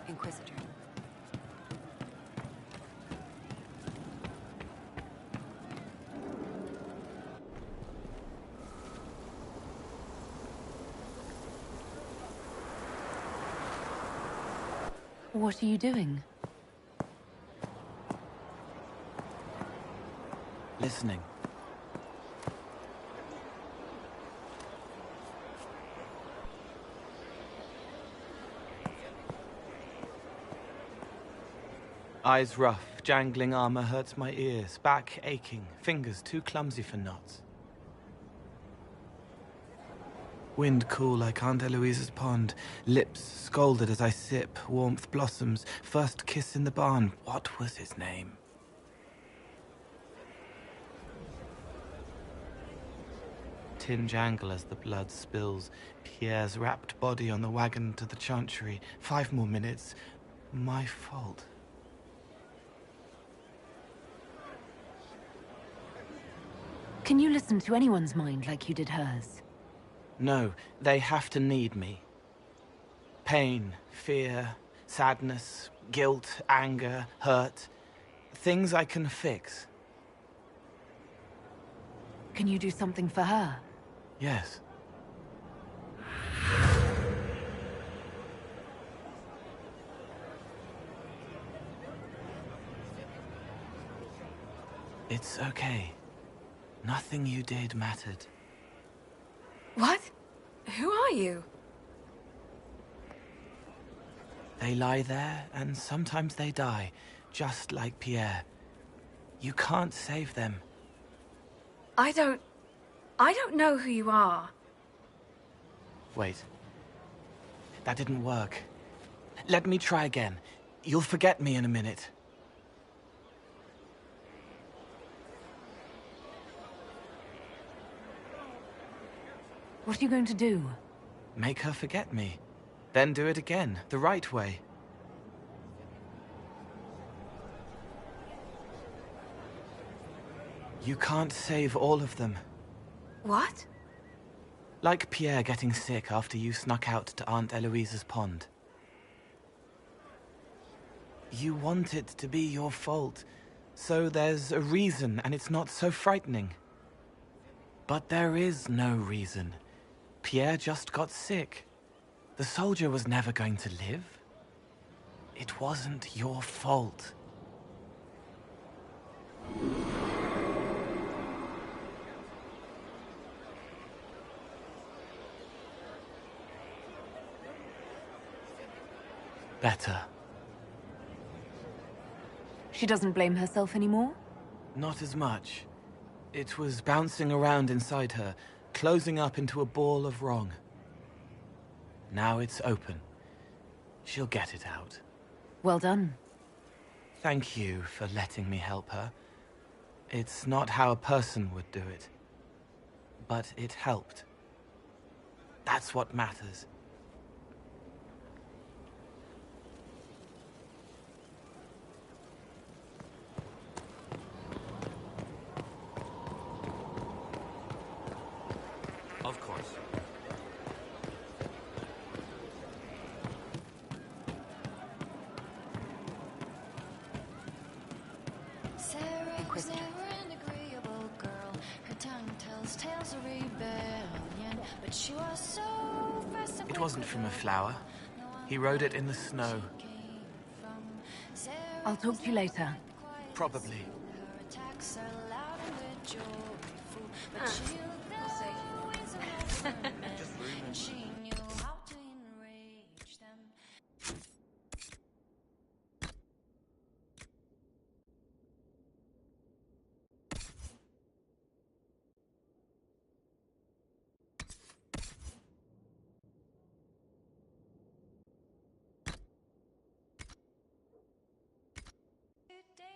S17: Inquisitor.
S20: What are you doing?
S12: listening. Eyes rough, jangling armor hurts my ears, back aching, fingers too clumsy for knots. Wind cool like Aunt Eloise's pond, lips scalded as I sip, warmth blossoms, first kiss in the barn. What was his name? Tin jangle as the blood spills, Pierre's wrapped body on the wagon to the chantry. 5 more minutes. My fault.
S20: Can you listen to anyone's mind like you did hers?
S12: No, they have to need me. Pain, fear, sadness, guilt, anger, hurt. Things I can fix.
S20: Can you do something for her?
S12: Yes. It's okay. Nothing you did mattered.
S17: What? Who are you?
S12: They lie there, and sometimes they die, just like Pierre. You can't save them.
S17: I don't know who you are.
S12: Wait. That didn't work. Let me try again. You'll forget me in a minute.
S20: What are you going to do?
S12: Make her forget me. Then do it again, the right way. You can't save all of them.
S17: What?
S12: Like Pierre getting sick after you snuck out to Aunt Eloise's pond. You want it to be your fault, so there's a reason and it's not so frightening. But there is no reason. Pierre just got sick. The soldier was never going to live. It wasn't your fault. Better.
S20: She doesn't blame herself anymore?
S12: Not as much. It was bouncing around inside her, closing up into a ball of wrong. Now it's open. She'll get it out.
S20: Well done.
S12: Thank you for letting me help her. It's not how a person would do it. But it helped. That's what matters.
S13: Of course.
S10: Sarah was never an agreeable girl. Her tongue tells tales of rebellion, but she was so fast and
S12: It wasn't from a flower. He wrote it in the snow.
S20: I'll talk to you later.
S12: Probably.
S10: her attacks are loud and joyful, but she knew the ways of women, and she knew how to enrage them.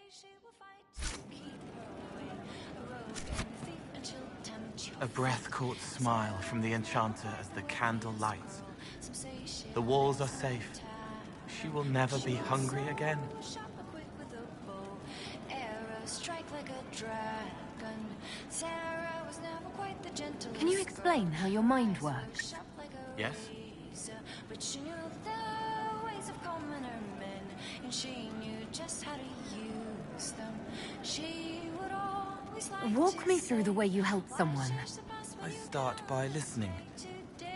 S10: She will fight to keep her away, a rogue and a thief, and she'll tempt you.
S12: A breath-caught smile from the enchanter as the candle lights. The walls are safe. She will never be hungry again.
S10: Sharper quick with a bow, arrow strike like a dragon. Sarah was never quite the gentlest.
S20: Can you explain how your mind works?
S12: Yes?
S10: But she knew the ways of commoner men, and she knew just how to use them. She would always like
S20: Walk me through the way you help someone.
S12: I start by listening.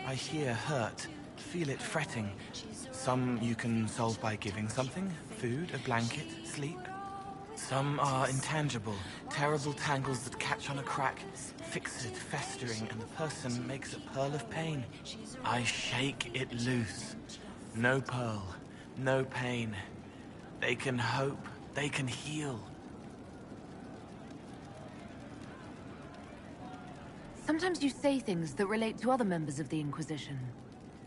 S12: I hear hurt, feel it fretting. Some you can solve by giving something, food, a blanket, sleep. Some are intangible, terrible tangles that catch on a crack, fixed, festering, and the person makes a pearl of pain. I shake it loose. No pearl, no pain. They can hope, they can heal.
S20: Sometimes you say things that relate to other members of the Inquisition.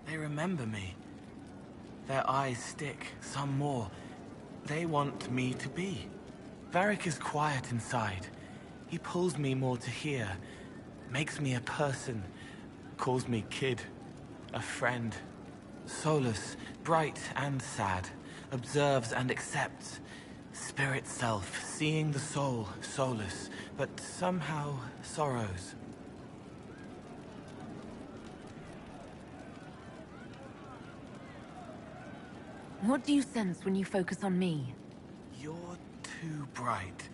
S12: They remember me. Their eyes stick, some more. They want me to be. Varric is quiet inside. He pulls me more to hear, makes me a person, calls me kid, a friend. Solus, bright and sad, observes and accepts. Spirit self, seeing the soul, Solus, but somehow sorrows.
S20: What do you sense when you focus on me?
S12: You're too bright.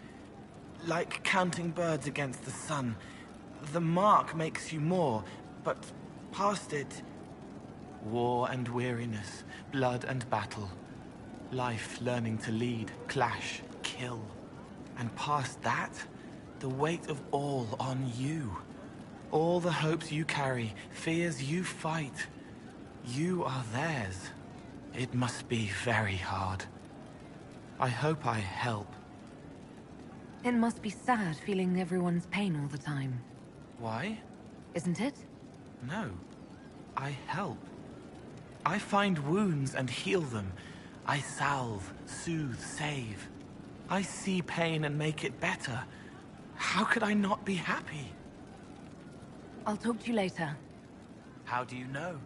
S12: Like counting birds against the sun. The mark makes you more, but past it... war and weariness, blood and battle. Life learning to lead, clash, kill. And past that, the weight of all on you. All the hopes you carry, fears you fight. You are theirs. It must be very hard. I hope I help.
S20: It must be sad feeling everyone's pain all the time.
S12: Why?
S20: Isn't it?
S12: No. I help. I find wounds and heal them. I salve, soothe, save. I see pain and make it better. How could I not be happy?
S20: I'll talk to you later.
S12: How do you know?